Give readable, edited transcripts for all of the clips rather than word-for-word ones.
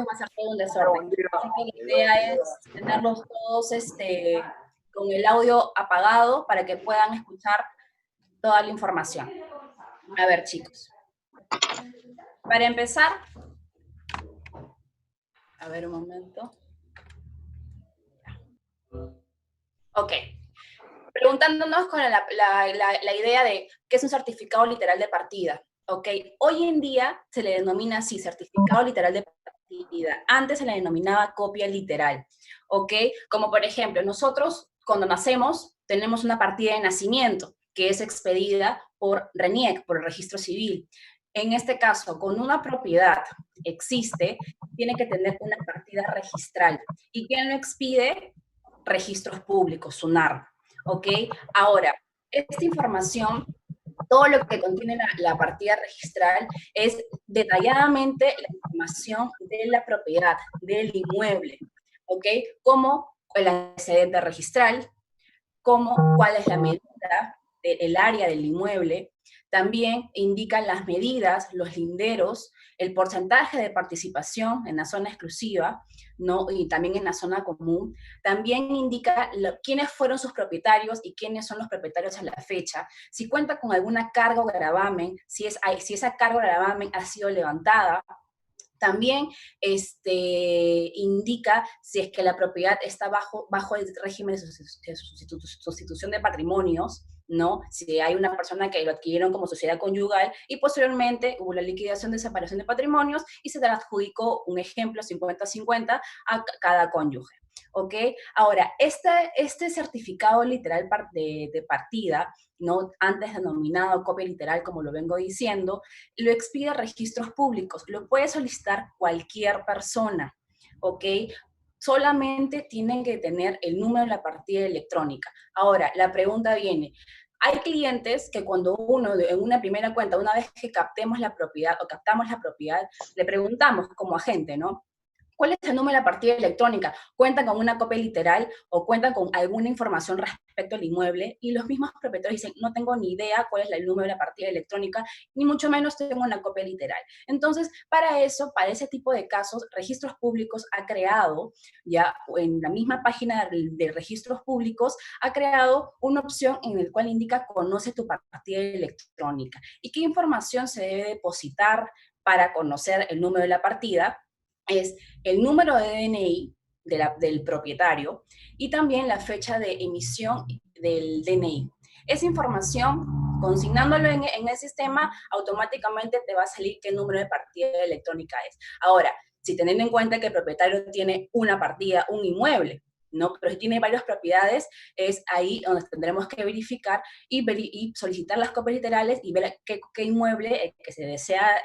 va a ser todo un desorden. Así que la idea es tenerlos todos con el audio apagado para que puedan escuchar toda la información. A ver, chicos. Para empezar, a ver un momento. Ok. Preguntándonos con la idea de qué es un certificado literal de partida. Ok. Hoy en día se le denomina así, certificado literal de partida. Antes se le denominaba copia literal. Ok. Como por ejemplo, nosotros cuando nacemos tenemos una partida de nacimiento que es expedida por RENIEC, por el registro civil. En este caso, con una propiedad existe, tiene que tener una partida registral. ¿Y quién lo expide? Registros públicos, SUNAR. ¿Ok? Ahora, esta información, todo lo que contiene la partida registral es detalladamente la información de la propiedad, del inmueble, ¿ok? Como el antecedente registral, como cuál es la medida del área del inmueble, también indican las medidas, los linderos, el porcentaje de participación en la zona exclusiva, ¿no? Y también en la zona común. También indica quiénes fueron sus propietarios y quiénes son los propietarios a la fecha. Si cuenta con alguna carga o gravamen, si esa carga o gravamen ha sido levantada. También indica si es que la propiedad está bajo el régimen de sustitución de patrimonios, ¿no? Si hay una persona que lo adquirieron como sociedad conyugal y posteriormente hubo la liquidación de separación de patrimonios y se le adjudicó un ejemplo 50-50 a cada cónyuge. ¿Ok? Ahora, este certificado literal de partida, ¿no? Antes denominado copia literal, como lo vengo diciendo, lo expide a registros públicos, lo puede solicitar cualquier persona, ¿ok? Solamente tienen que tener el número de la partida electrónica. Ahora, la pregunta viene, hay clientes que cuando uno, en una primera cuenta, una vez que captemos la propiedad o captamos la propiedad, le preguntamos como agente, ¿no? ¿Cuál es el número de la partida electrónica? ¿Cuentan con una copia literal o cuentan con alguna información respecto al inmueble? Y los mismos propietarios dicen, no tengo ni idea cuál es el número de la partida electrónica, ni mucho menos tengo una copia literal. Entonces, para eso, para ese tipo de casos, Registros Públicos ha creado, ya en la misma página de Registros Públicos, ha creado una opción en la cual indica conoce tu partida electrónica. ¿Y qué información se debe depositar para conocer el número de la partida? Es el número de DNI del propietario y también la fecha de emisión del DNI. Esa información, consignándolo en el sistema, automáticamente te va a salir qué número de partida electrónica es. Ahora, si teniendo en cuenta que el propietario tiene una partida, un inmueble, ¿no? Pero si tiene varias propiedades, es ahí donde tendremos que verificar y solicitar las copias literales y ver qué inmueble que se desea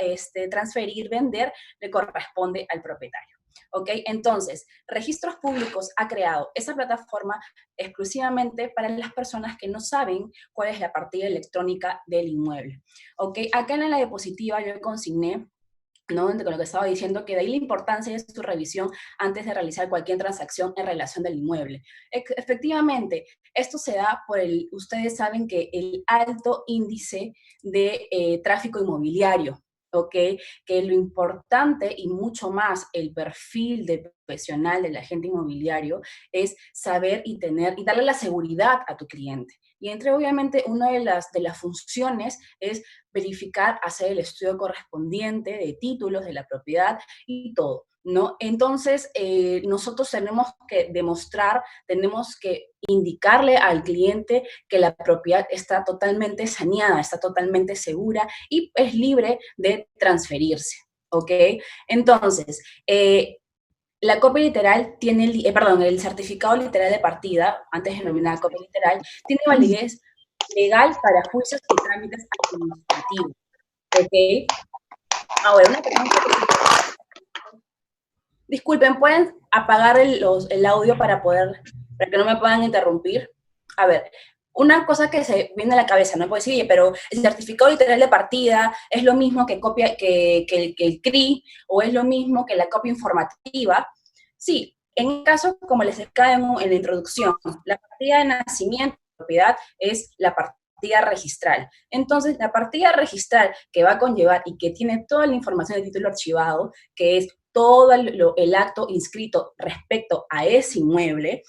transferir, vender, le corresponde al propietario. ¿Ok? Entonces, Registros Públicos ha creado esa plataforma exclusivamente para las personas que no saben cuál es la partida electrónica del inmueble. ¿Ok? Acá en la diapositiva yo consigné, ¿no? Con lo que estaba diciendo, que de ahí la importancia de su revisión antes de realizar cualquier transacción en relación del inmueble. Efectivamente, esto se da por ustedes saben que el alto índice de tráfico inmobiliario, ¿ok? Que lo importante y mucho más el perfil de profesional del agente inmobiliario es saber y tener y darle la seguridad a tu cliente. Y entre obviamente una de las funciones es verificar, hacer el estudio correspondiente de títulos de la propiedad y todo, ¿no? Entonces, nosotros tenemos que demostrar, tenemos que indicarle al cliente que la propiedad está totalmente saneada, está totalmente segura y es libre de transferirse, ¿ok? Entonces, la copia literal tiene, el certificado literal de partida, antes denominada copia literal, tiene validez legal para juicios y trámites administrativos. ¿Ok? Ahora, una pregunta. Disculpen, ¿pueden apagar el audio para que no me puedan interrumpir? A ver, una cosa que se viene a la cabeza, ¿no? Puede decir, oye, pero el certificado literal de partida es lo mismo que el CRI, o es lo mismo que la copia informativa. Sí, en el caso, como les explicaba en la introducción, la partida de nacimiento de propiedad es la partida registral. Entonces, la partida registral que va a conllevar y que tiene toda la información del título archivado, que es todo el acto inscrito respecto a ese inmueble,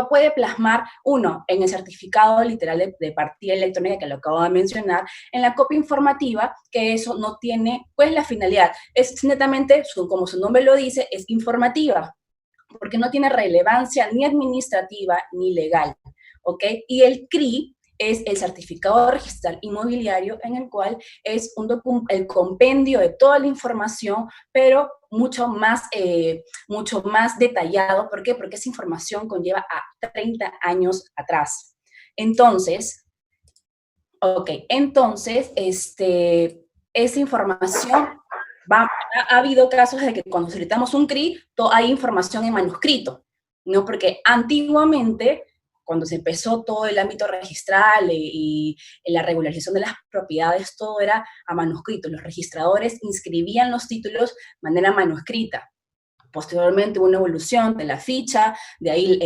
puede plasmar, uno, en el certificado literal de partida electrónica, que lo acabo de mencionar, en la copia informativa, que eso no tiene, pues, la finalidad. Es netamente, como su nombre lo dice, es informativa, porque no tiene relevancia ni administrativa ni legal, ¿ok? Y el CRI es el certificado registral inmobiliario, en el cual es el compendio de toda la información, pero mucho más detallado. ¿Por qué? Porque esa información conlleva a 30 años atrás. Entonces, esa información ha habido casos de que cuando solicitamos un CRI, hay información en manuscrito, ¿no? Porque antiguamente, cuando se empezó todo el ámbito registral y la regularización de las propiedades, todo era a manuscrito. Los registradores inscribían los títulos de manera manuscrita. Posteriormente hubo una evolución de la ficha, de ahí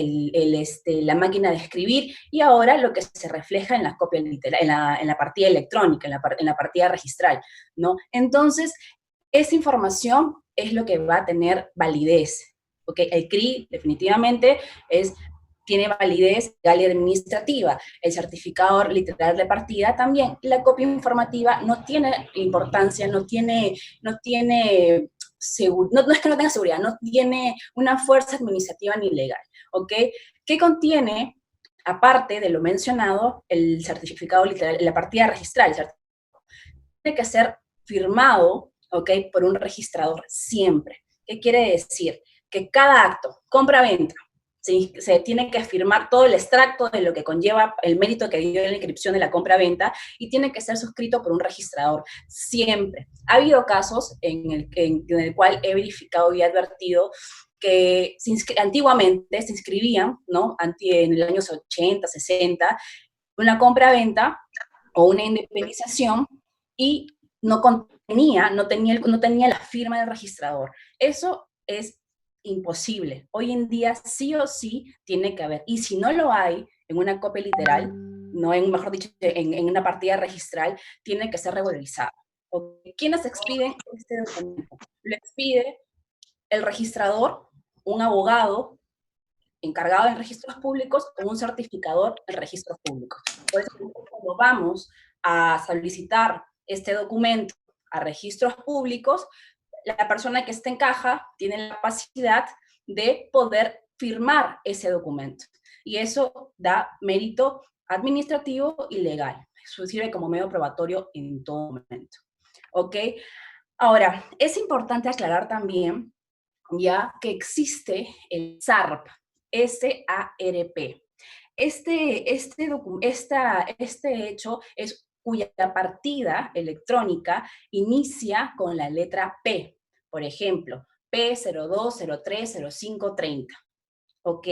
la máquina de escribir, y ahora lo que se refleja en la copia literal, en la partida electrónica, en la partida registral, ¿no? Entonces, esa información es lo que va a tener validez, ¿ok? El CRI definitivamente tiene validez legal y administrativa. El certificado literal de partida también. La copia informativa no tiene importancia, no es que no tenga seguridad, no tiene una fuerza administrativa ni legal, ¿ok? ¿Qué contiene, aparte de lo mencionado, el certificado literal, la partida registral? Tiene que ser firmado, ¿ok?, por un registrador siempre. ¿Qué quiere decir? Que cada acto, compra-venta, ¿sí?, se tiene que firmar todo el extracto de lo que conlleva el mérito que dio la inscripción de la compra-venta, y tiene que ser suscrito por un registrador siempre. Ha habido casos en el cual he verificado y advertido que antiguamente se inscribían, ¿no?, en el años 80, 60, una compra-venta o una independización, y no tenía la firma del registrador. Eso es imposible. Hoy en día sí o sí tiene que haber. Y si no lo hay en una copia literal, no mejor dicho, en una partida registral, tiene que ser regularizado. ¿Quiénes expiden este documento? Lo expide el registrador, un abogado encargado en registros públicos, o un certificador en registros públicos. Por eso, cuando vamos a solicitar este documento a registros públicos, la persona que está en caja tiene la capacidad de poder firmar ese documento. Y eso da mérito administrativo y legal. Eso sirve como medio probatorio en todo momento. ¿Ok? Ahora, es importante aclarar también ya que existe el SARP, S-A-R-P. Este hecho es cuya partida electrónica inicia con la letra P. Por ejemplo, P02030530. ¿Ok?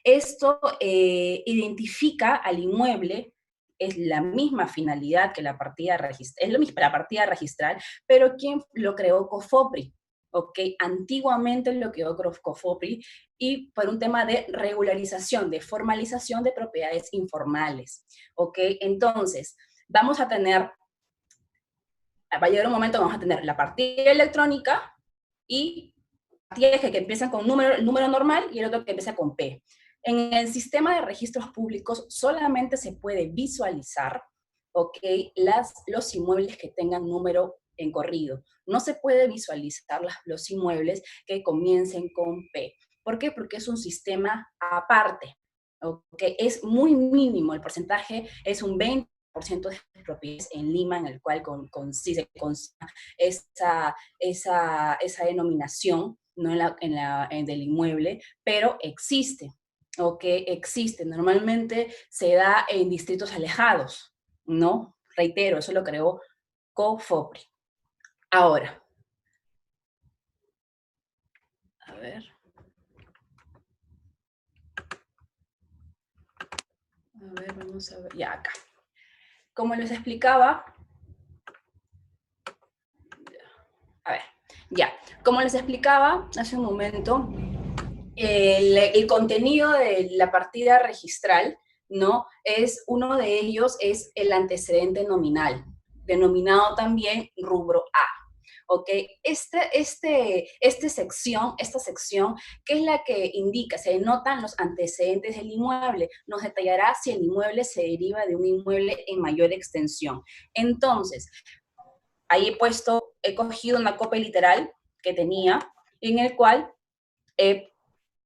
Esto identifica al inmueble, es la misma finalidad que la partida registral, es lo mismo la partida registral, pero ¿quién lo creó? COFOPRI. ¿Ok? Antiguamente lo creó COFOPRI, y por un tema de regularización, de formalización de propiedades informales. ¿Ok? Entonces, va a llegar un momento, vamos a tener la partida electrónica y partidas que empiezan con el número normal, y el otro que empieza con P. En el sistema de registros públicos solamente se puede visualizar, ¿ok?, los inmuebles que tengan número en corrido. No se puede visualizar los inmuebles que comiencen con P. ¿Por qué? Porque es un sistema aparte, ¿ok? Es muy mínimo, el porcentaje es un 20% de propiedades en Lima, en el cual se consta esa denominación, no del inmueble, pero existe, ¿ok? Existe. Normalmente se da en distritos alejados, ¿no? Reitero, eso lo creó COFOPRI. Ahora, a ver. A ver, vamos a ver. Ya, acá. Como les explicaba, a ver, ya. Como les explicaba hace un momento, el contenido de la partida registral, ¿no? Uno de ellos es el antecedente nominal, denominado también rubro A. ¿ok? Esta sección, que es la que indica, se denotan los antecedentes del inmueble, nos detallará si el inmueble se deriva de un inmueble en mayor extensión. Entonces, ahí he cogido una copia literal que tenía, en el cual he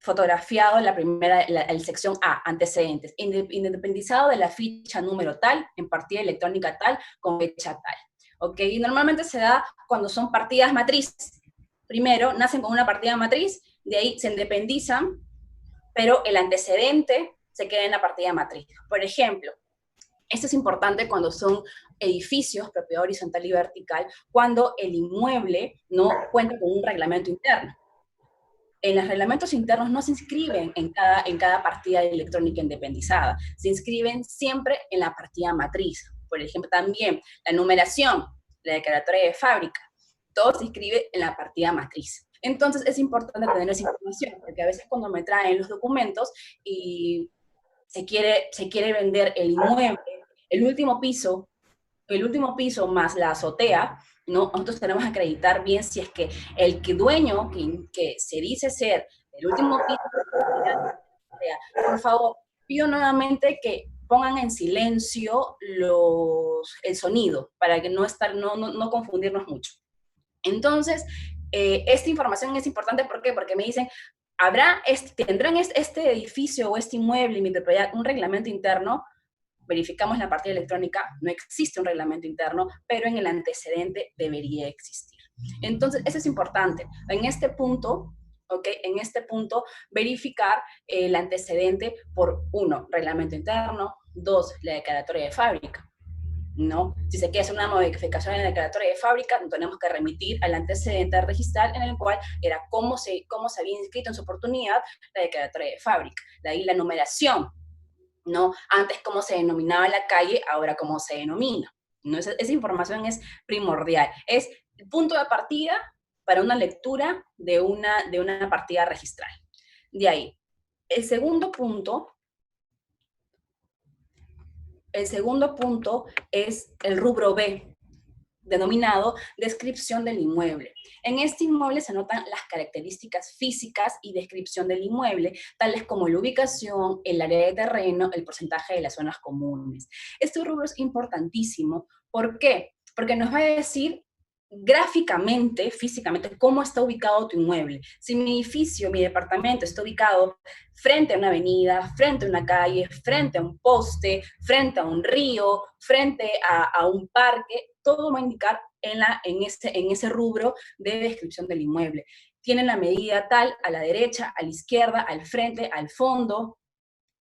fotografiado la sección A, antecedentes, independizado de la ficha número tal, en partida electrónica tal, con fecha tal. ¿Ok? Y normalmente se da cuando son partidas matrices. Primero, nacen con una partida matriz, de ahí se independizan, pero el antecedente se queda en la partida matriz. Por ejemplo, esto es importante cuando son edificios, propiedad horizontal y vertical, cuando el inmueble no cuenta con un reglamento interno. En los reglamentos internos no se inscriben en cada partida electrónica independizada, se inscriben siempre en la partida matriz. Por ejemplo, también la numeración, la declaratoria de fábrica, todo se inscribe en la partida matriz. Entonces es importante tener esa información, porque a veces cuando me traen los documentos y se quiere vender el inmueble, el último piso más la azotea, ¿no? Nosotros tenemos que acreditar bien si es que el dueño que se dice ser el último piso, por favor, pido nuevamente que pongan en silencio el sonido para que no confundirnos mucho. Entonces, esta información es importante, ¿por qué? Porque me dicen, ¿tendrán este edificio o este inmueble en mi propiedad un reglamento interno? Verificamos la partida electrónica, no existe un reglamento interno, pero en el antecedente debería existir. Entonces, eso es importante. En este punto, ¿ok? En este punto, verificar el antecedente por 1, reglamento interno, 2, la declaratoria de fábrica, ¿no? Si se quiere hacer una modificación en la declaratoria de fábrica, tenemos que remitir al antecedente registral en el cual era cómo se había inscrito en su oportunidad la declaratoria de fábrica. De ahí la numeración, ¿no? Antes cómo se denominaba la calle, ahora cómo se denomina, ¿no? Esa información es primordial. Es el punto de partida para una lectura de una partida registral. De ahí, el segundo punto es el rubro B, denominado descripción del inmueble. En este inmueble se anotan las características físicas y descripción del inmueble, tales como la ubicación, el área de terreno, el porcentaje de las zonas comunes. Este rubro es importantísimo. ¿Por qué? Porque nos va a decir gráficamente, físicamente, cómo está ubicado tu inmueble. Si mi edificio, mi departamento está ubicado frente a una avenida, frente a una calle, frente a un poste, frente a un río, frente a un parque, todo va a indicar en ese rubro de descripción del inmueble. Tienen la medida tal, a la derecha, a la izquierda, al frente, al fondo.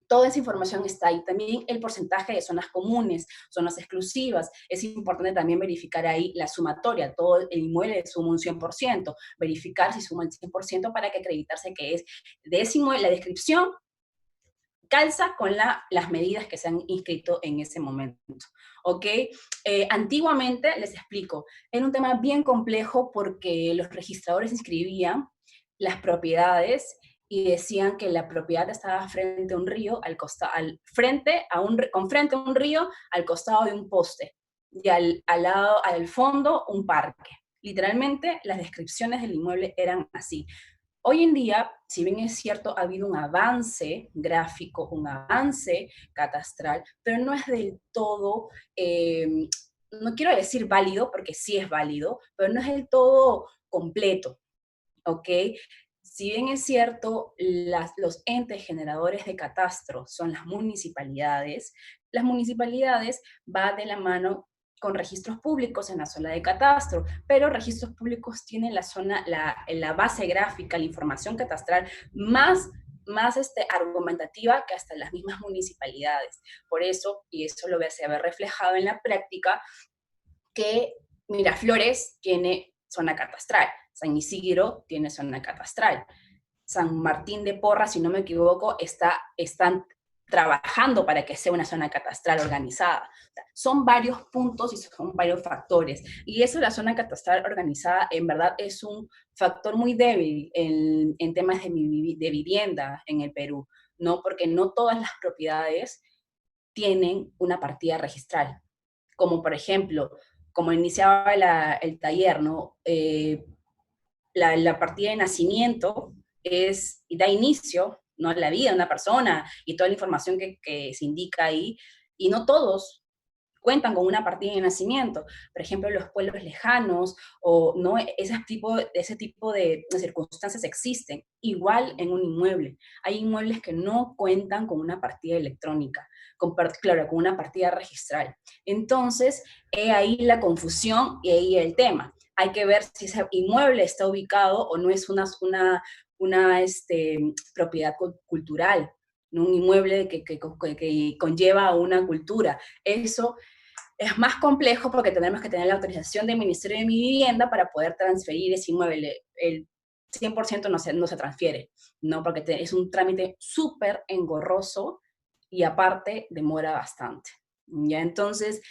Toda esa información está ahí. También el porcentaje de zonas comunes, zonas exclusivas. Es importante también verificar ahí la sumatoria. Todo el inmueble suma un 100%. Verificar si suma el 100% para que acreditarse que es de ese inmueble. La descripción calza con las medidas que se han inscrito en ese momento. ¿Ok? Antiguamente, les explico, era un tema bien complejo porque los registradores inscribían las propiedades y decían que la propiedad estaba frente a un río, frente a un río, al costado de un poste, y al fondo un parque. Literalmente, las descripciones del inmueble eran así. Hoy en día, si bien es cierto, ha habido un avance gráfico, un avance catastral, pero no es del todo, no quiero decir válido, porque sí es válido, pero no es del todo completo, ¿ok? Si bien es cierto, los entes generadores de catastro son las municipalidades va de la mano con registros públicos en la zona de catastro, pero registros públicos tienen la base gráfica, la información catastral más argumentativa que hasta las mismas municipalidades. Por eso, y eso lo se ve reflejado en la práctica, que Miraflores tiene zona catastral, San Isidro tiene zona catastral, San Martín de Porras, si no me equivoco, están trabajando para que sea una zona catastral organizada. O sea, son varios puntos y son varios factores. Y eso, la zona catastral organizada, en verdad es un factor muy débil en temas de vivienda en el Perú, ¿no? Porque no todas las propiedades tienen una partida registral. Como por ejemplo, como iniciaba el taller, ¿no? La partida de nacimiento da inicio, ¿no?, a la vida de una persona y toda la información que se indica ahí, y no todos cuentan con una partida de nacimiento. Por ejemplo, los pueblos lejanos, o no, ese tipo de circunstancias existen. Igual en un inmueble. Hay inmuebles que no cuentan con una partida electrónica, claro, con una partida registral. Entonces, he ahí la confusión y ahí el tema. Hay que ver si ese inmueble está ubicado o no es una propiedad cultural, ¿no? Un inmueble que conlleva una cultura. Eso es más complejo porque tenemos que tener la autorización del Ministerio de mi Vivienda para poder transferir ese inmueble. El 100% no se transfiere, ¿no? Porque es un trámite súper engorroso y aparte demora bastante. ¿Ya? Entonces,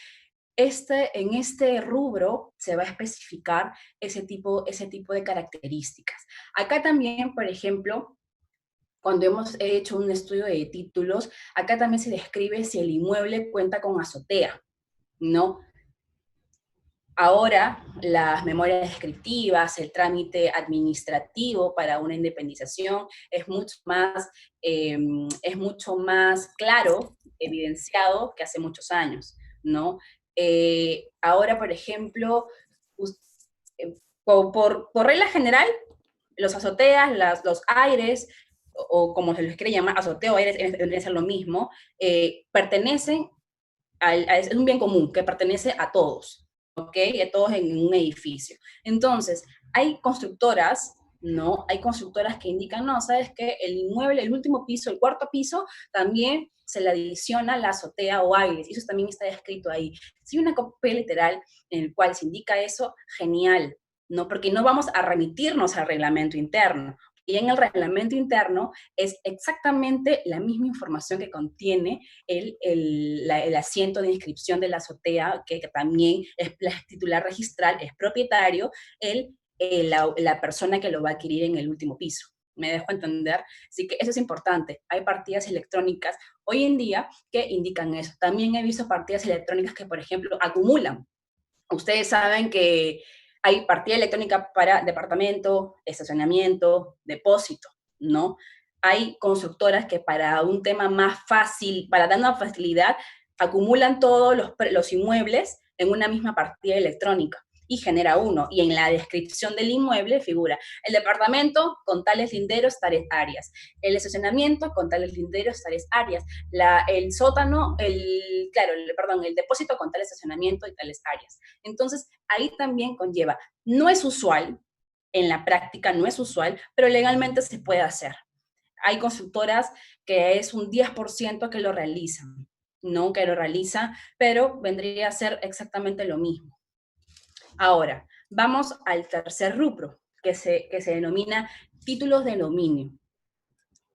en este rubro se va a especificar ese tipo de características. Acá también, por ejemplo, cuando hemos hecho un estudio de títulos, acá también se describe si el inmueble cuenta con azotea, ¿no? Ahora, las memorias descriptivas, el trámite administrativo para una independización es mucho más claro, evidenciado que hace muchos años, ¿no? Ahora, por ejemplo, por regla general, los azoteas, los aires, o como se les quiere llamar, azoteo o aires, debería ser lo mismo, pertenecen es un bien común que pertenece a todos, ¿ok? A todos en un edificio. Entonces, hay constructoras, ¿no? Hay constructoras que indican, no, ¿sabes qué? El inmueble, el último piso, el cuarto piso, también se le adiciona la azotea o aires, y eso también está escrito ahí. Si hay una copia literal en el cual se indica eso, genial, ¿no? Porque no vamos a remitirnos al reglamento interno. Y en el reglamento interno es exactamente la misma información que contiene el asiento de inscripción de la azotea, que también es titular registral, es propietario, la persona que lo va a adquirir en el último piso. ¿Me dejo entender? Así que eso es importante. Hay partidas electrónicas hoy en día que indican eso. También he visto partidas electrónicas que, por ejemplo, acumulan. Ustedes saben que hay partida electrónica para departamento, estacionamiento, depósito, ¿no? Hay constructoras que para un tema más fácil, para dar una facilidad, acumulan todos los inmuebles en una misma partida electrónica y genera uno. Y en la descripción del inmueble figura el departamento con tales linderos, tales áreas. El estacionamiento con tales linderos, tales áreas. El sótano, el depósito con tal estacionamiento y tales áreas. Entonces, ahí también conlleva, no es usual, en la práctica no es usual, pero legalmente se puede hacer. Hay constructoras que es un 10% que lo realizan, ¿no? Que lo realizan, pero vendría a ser exactamente lo mismo. Ahora, vamos al tercer rubro, que se denomina títulos de dominio.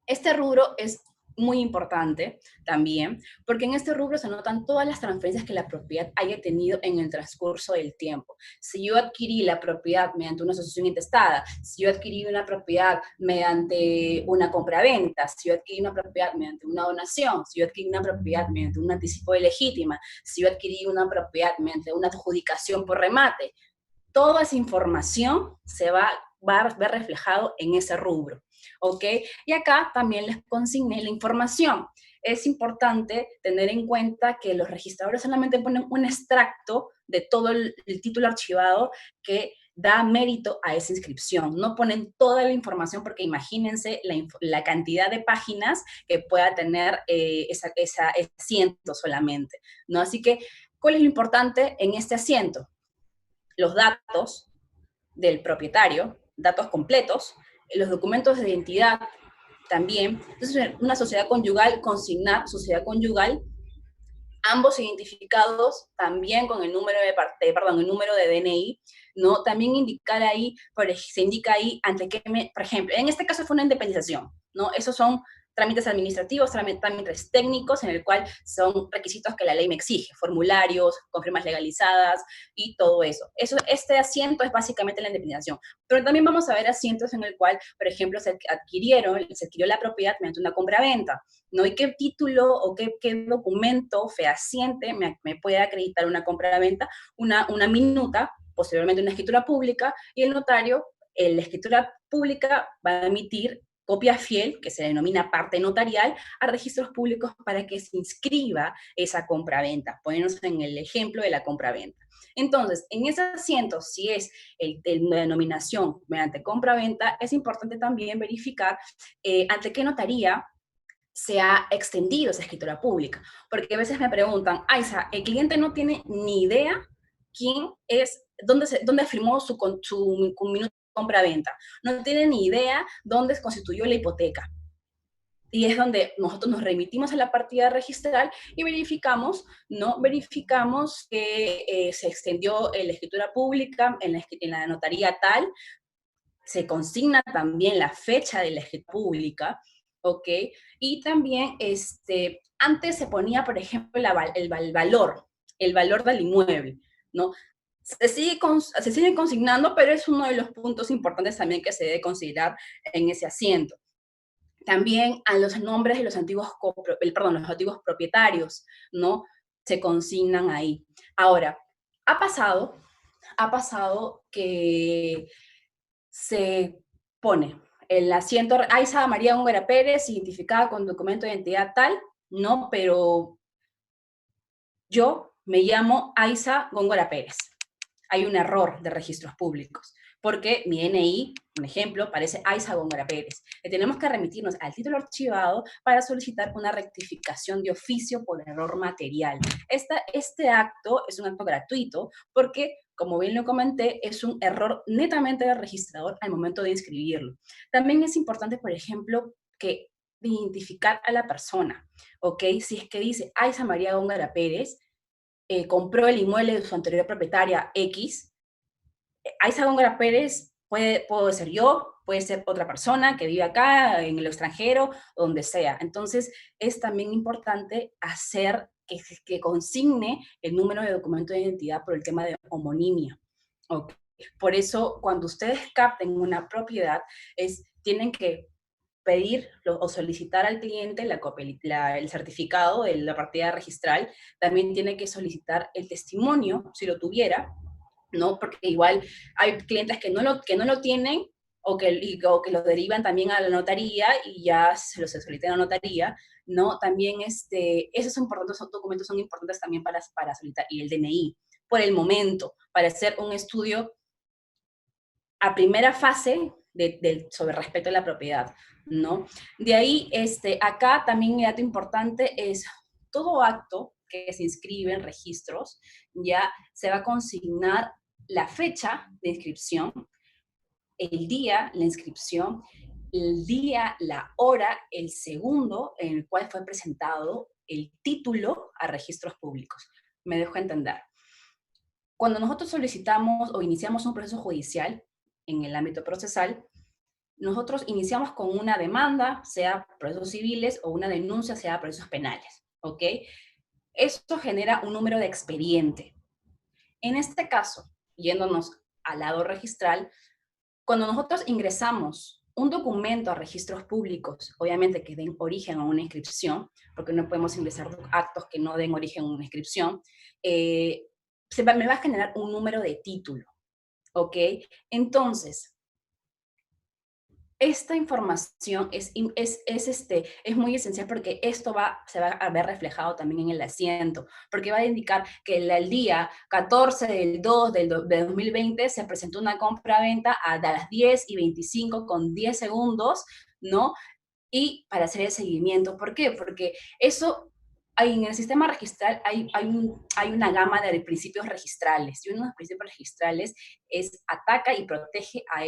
Este rubro es muy importante también, porque en este rubro se notan todas las transferencias que la propiedad haya tenido en el transcurso del tiempo. Si yo adquirí la propiedad mediante una asociación intestada, si yo adquirí una propiedad mediante una compraventa, si yo adquirí una propiedad mediante una donación, si yo adquirí una propiedad mediante un anticipo de legítima, si yo adquirí una propiedad mediante una adjudicación por remate, toda esa información se va a ver reflejado en ese rubro, ¿ok? Y acá también les consigné la información. Es importante tener en cuenta que los registradores solamente ponen un extracto de todo el título archivado que da mérito a esa inscripción. No ponen toda la información porque imagínense la cantidad de páginas que pueda tener ese asiento solamente, ¿no? Así que, ¿cuál es lo importante en este asiento? Los datos del propietario, datos completos, los documentos de identidad también. Entonces, una sociedad conyugal, consignar sociedad conyugal, ambos identificados también con el número el número de DNI, ¿no? También indicar ahí, se indica ahí ante qué, por ejemplo, en este caso fue una independización, ¿no? Esos son trámites administrativos, trámites técnicos, en el cual son requisitos que la ley me exige, formularios, con firmas legalizadas y todo eso. Este asiento es básicamente la independización. Pero también vamos a ver asientos en el cual, por ejemplo, se adquirió la propiedad mediante una compraventa, ¿no? ¿Y qué título o qué documento fehaciente me puede acreditar una compraventa? Una minuta, posteriormente una escritura pública, y el notario, en la escritura pública va a emitir copia fiel, que se denomina parte notarial, a registros públicos para que se inscriba esa compraventa. Ponernos en el ejemplo de la compraventa. Entonces, en ese asiento, si es la denominación mediante compraventa, es importante también verificar ante qué notaría se ha extendido esa escritura pública. Porque a veces me preguntan, Aiza, el cliente no tiene ni idea quién es, dónde firmó su minuto de compra-venta. No tiene ni idea dónde se constituyó la hipoteca. Y es donde nosotros nos remitimos a la partida registral y verificamos, ¿no? Verificamos que se extendió la escritura pública en la notaría tal, se consigna también la fecha de la escritura pública, ¿ok? Y también, antes se ponía, por ejemplo, el valor del inmueble, ¿no? Se sigue consignando, pero es uno de los puntos importantes también que se debe considerar en ese asiento. También a los nombres de los antiguos propietarios, ¿no? Se consignan ahí. Ahora, ha pasado que se pone el asiento Aiza María Góngora Pérez, identificada con documento de identidad tal, no, pero yo me llamo Aiza Góngora Pérez. Hay un error de registros públicos, porque mi DNI, un ejemplo, parece Aiza Góngora Pérez. Tenemos que remitirnos al título archivado para solicitar una rectificación de oficio por error material. Este acto es un acto gratuito porque, como bien lo comenté, es un error netamente del registrador al momento de inscribirlo. También es importante, por ejemplo, que identificar a la persona, ¿ok? Si es que dice Aiza María Góngora Pérez, compró el inmueble de su anterior propietaria X, Aiza Góngora Pérez puedo ser yo, puede ser otra persona que vive acá, en el extranjero, donde sea. Entonces, es también importante hacer que consigne el número de documento de identidad por el tema de homonimia. Okay. Por eso, cuando ustedes capten una propiedad, tienen que pedir o solicitar al cliente el certificado de la partida registral. También tiene que solicitar el testimonio, si lo tuviera, ¿no? Porque igual hay clientes que no lo tienen o que lo derivan también a la notaría y ya se solicitan a la notaría, ¿no? También esos documentos son importantes también para solicitar, y el DNI, por el momento, para hacer un estudio a primera fase sobre respecto a la propiedad, ¿no? De ahí, acá también un dato importante es todo acto que se inscribe en registros, ya se va a consignar la fecha de inscripción, el día, la inscripción, el día, la hora, el segundo en el cual fue presentado el título a registros públicos. Me dejo entender. Cuando nosotros solicitamos o iniciamos un proceso judicial en el ámbito procesal, nosotros iniciamos con una demanda, sea procesos civiles, o una denuncia, sea procesos penales, ¿ok? Esto genera un número de expediente. En este caso, yéndonos al lado registral, cuando nosotros ingresamos un documento a registros públicos, obviamente que den origen a una inscripción, porque no podemos ingresar actos que no den origen a una inscripción, me va a generar un número de título, ¿ok? Entonces, esta información es muy esencial porque esto se va a ver reflejado también en el asiento, porque va a indicar que el día 14 del 2 de 2020 se presentó una compra-venta a las 10:25 con 10 segundos, ¿no? Y para hacer el seguimiento. ¿Por qué? Porque eso en el sistema registral hay una gama de principios registrales, y uno de los principios registrales es ataca y protege a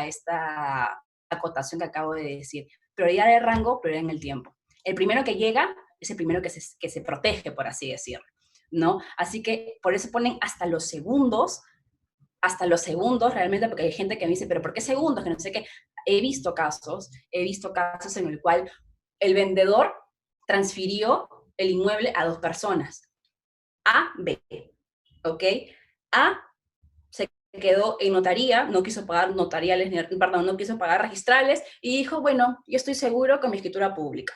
esta acotación que acabo de decir. Prioridad de rango, prioridad en el tiempo. El primero que llega es el primero que se protege, por así decirlo, ¿no? Así que por eso ponen hasta los segundos realmente, porque hay gente que me dice, pero ¿por qué segundos? Que no sé qué. he visto casos en el cual el vendedor transfirió el inmueble a dos personas, A, B, ¿ok? A se quedó en notaría, no quiso pagar notariales, perdón, no quiso pagar registrales y dijo, bueno, yo estoy seguro con mi escritura pública.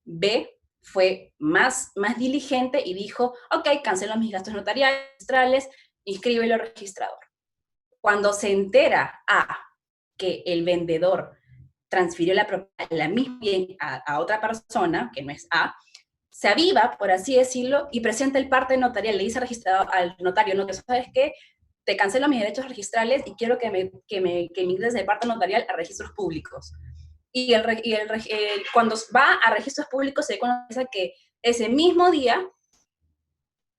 B fue más diligente y dijo, ok, cancelo mis gastos notariales, registrales, inscríbelo al registrador. Cuando se entera A que el vendedor transfirió la propiedad la misma bien a otra persona, que no es A, se aviva, por así decirlo, y presenta el parte notarial, le dice al notario, no, que sabes qué, te cancelo mis derechos registrales y quiero que me ingreses el parte notarial a registros públicos. Y cuando va a registros públicos se conoce que ese mismo día,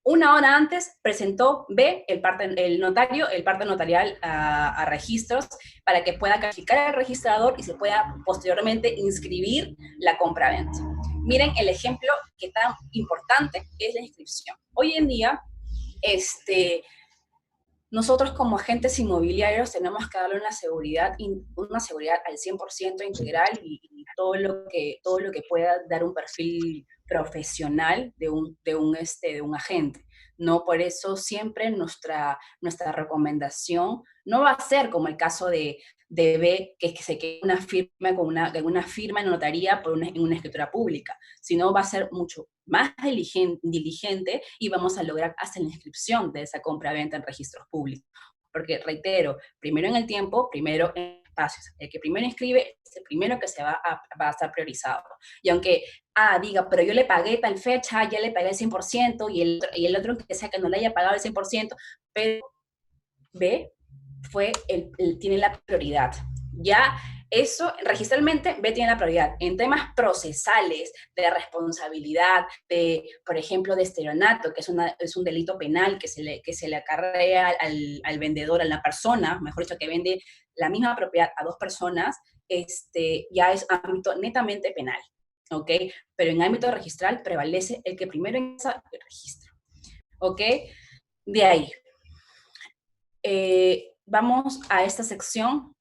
una hora antes, presentó B, el notario, el parte notarial a registros para que pueda calificar al registrador y se pueda posteriormente inscribir la compraventa. Miren el ejemplo que tan importante es la inscripción. Hoy en día, nosotros como agentes inmobiliarios tenemos que darle una seguridad al 100% integral y todo lo que pueda dar un perfil profesional de un agente. No, por eso siempre nuestra recomendación no va a ser como el caso de B, que se quede una firma una firma en notaría en una escritura pública, sino va a ser mucho más diligente y vamos a lograr hacer la inscripción de esa compra-venta en registros públicos. Porque, reitero, primero en el tiempo, primero en espacios. El que primero inscribe es el primero que va a estar priorizado. Y aunque diga, pero yo le pagué tal fecha, ya le pagué el 100%, y el otro que sea que no le haya pagado el 100%, pero B tiene la prioridad. Ya eso, registralmente, B tiene la prioridad. En temas procesales, de responsabilidad, por ejemplo, de esteronato, que es un delito penal que se le acarrea al vendedor, a la persona, mejor dicho, que vende la misma propiedad a dos personas, ya es ámbito netamente penal, ¿ok? Pero en ámbito registral prevalece el que primero ingresa el registro, ¿ok? De ahí. Vamos a esta sección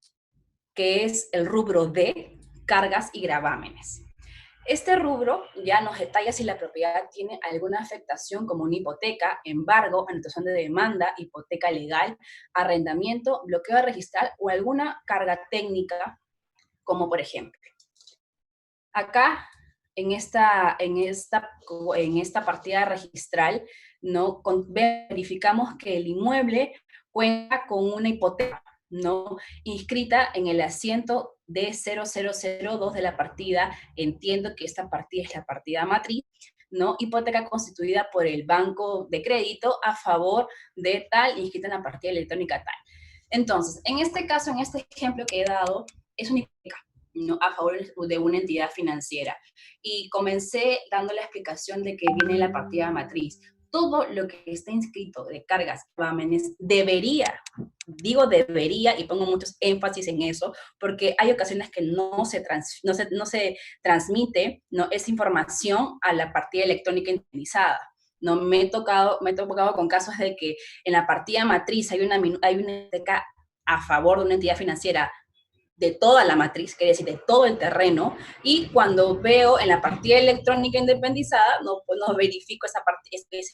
que es el rubro de cargas y gravámenes. Este rubro ya nos detalla si la propiedad tiene alguna afectación como una hipoteca, embargo, anotación de demanda, hipoteca legal, arrendamiento, bloqueo de registral o alguna carga técnica, como por ejemplo. Acá, en esta partida registral, ¿no? Verificamos que el inmueble cuenta con una hipoteca, ¿no? Inscrita en el asiento D0002 de la partida. Entiendo que esta partida es la partida matriz, ¿no? Hipoteca constituida por el banco de crédito a favor de tal, inscrita en la partida electrónica tal. Entonces, en este caso, en este ejemplo que he dado, es una hipoteca, ¿no? A favor de una entidad financiera. Y comencé dando la explicación de que viene la partida matriz. Todo lo que está inscrito de cargas, gravámenes, debería, digo debería, y pongo muchos énfasis en eso, porque hay ocasiones que no se transmite, ¿no? Esa información a la partida electrónica indemnizada. No me he tocado con casos de que en la partida matriz hay una hipoteca a favor de una entidad financiera de toda la matriz, quiere decir de todo el terreno, y cuando veo en la partida electrónica independizada, pues no verifico esa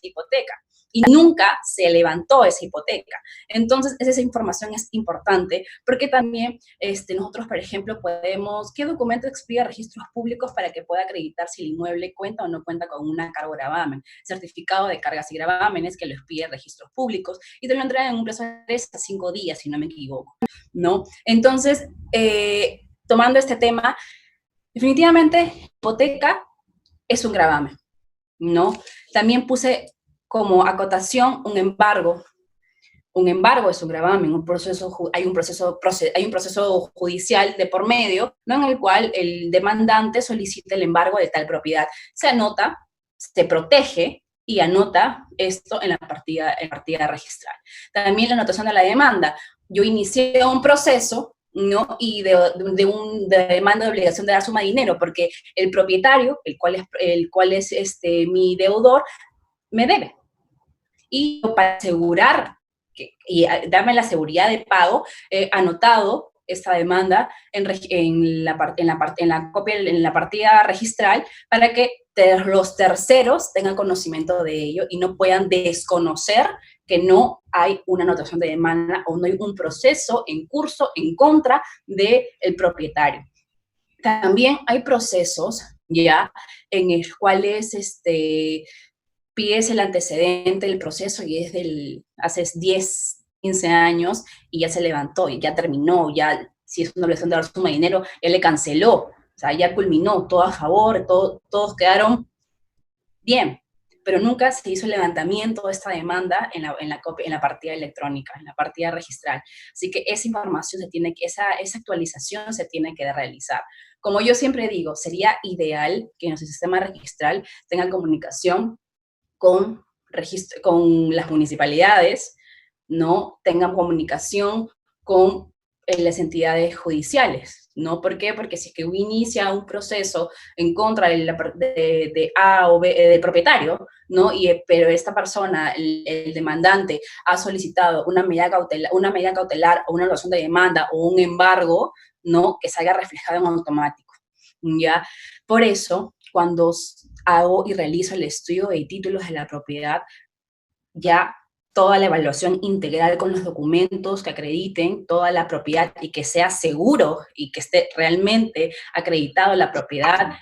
hipoteca. Y nunca se levantó esa hipoteca. Entonces, esa información es importante porque también nosotros, por ejemplo, ¿qué documento explica registros públicos para que pueda acreditar si el inmueble cuenta o no cuenta con una carga o gravamen? Certificado de cargas y gravámenes que lo expide registros públicos y te lo entregan en un plazo de 3 a 5 días, si no me equivoco, ¿no? Entonces, tomando este tema, definitivamente hipoteca es un gravamen, ¿no? También puse como acotación un embargo. Un embargo es un gravamen, hay un proceso judicial de por medio, ¿no? En el cual el demandante solicita el embargo de tal propiedad. Se anota, se protege y anota esto en la partida registral. También la anotación de la demanda. Yo inicié un proceso, ¿no? Y de demanda de obligación de dar suma de dinero, porque el propietario, el cual es mi deudor, me debe. Y para asegurar y darme la seguridad de pago, anotado esta demanda en la partida registral para que los terceros tengan conocimiento de ello y no puedan desconocer que no hay una anotación de demanda o no hay un proceso en curso en contra del propietario. También hay procesos ya en los cuales pides el antecedente del proceso y es hace 10, 15 años y ya se levantó y ya terminó, ya si es una obligación de dar suma de dinero, él le canceló, o sea, ya culminó, todo a favor, todos quedaron bien, pero nunca se hizo el levantamiento de esta demanda en la partida electrónica, en la partida registral. Así que esa información esa actualización se tiene que realizar. Como yo siempre digo, sería ideal que nuestro sistema registral tenga comunicación con las municipalidades, ¿no? Tengan comunicación con las entidades judiciales, ¿no? ¿Por qué? Porque si es que inicia un proceso en contra de A o B, del propietario, ¿no? Pero esta persona, el demandante, ha solicitado una medida cautelar o una anulación de demanda o un embargo, ¿no? Que salga reflejado en automático, ¿ya? Por eso, cuando hago y realizo el estudio de títulos de la propiedad, ya toda la evaluación integral con los documentos que acrediten toda la propiedad y que sea seguro y que esté realmente acreditado la propiedad,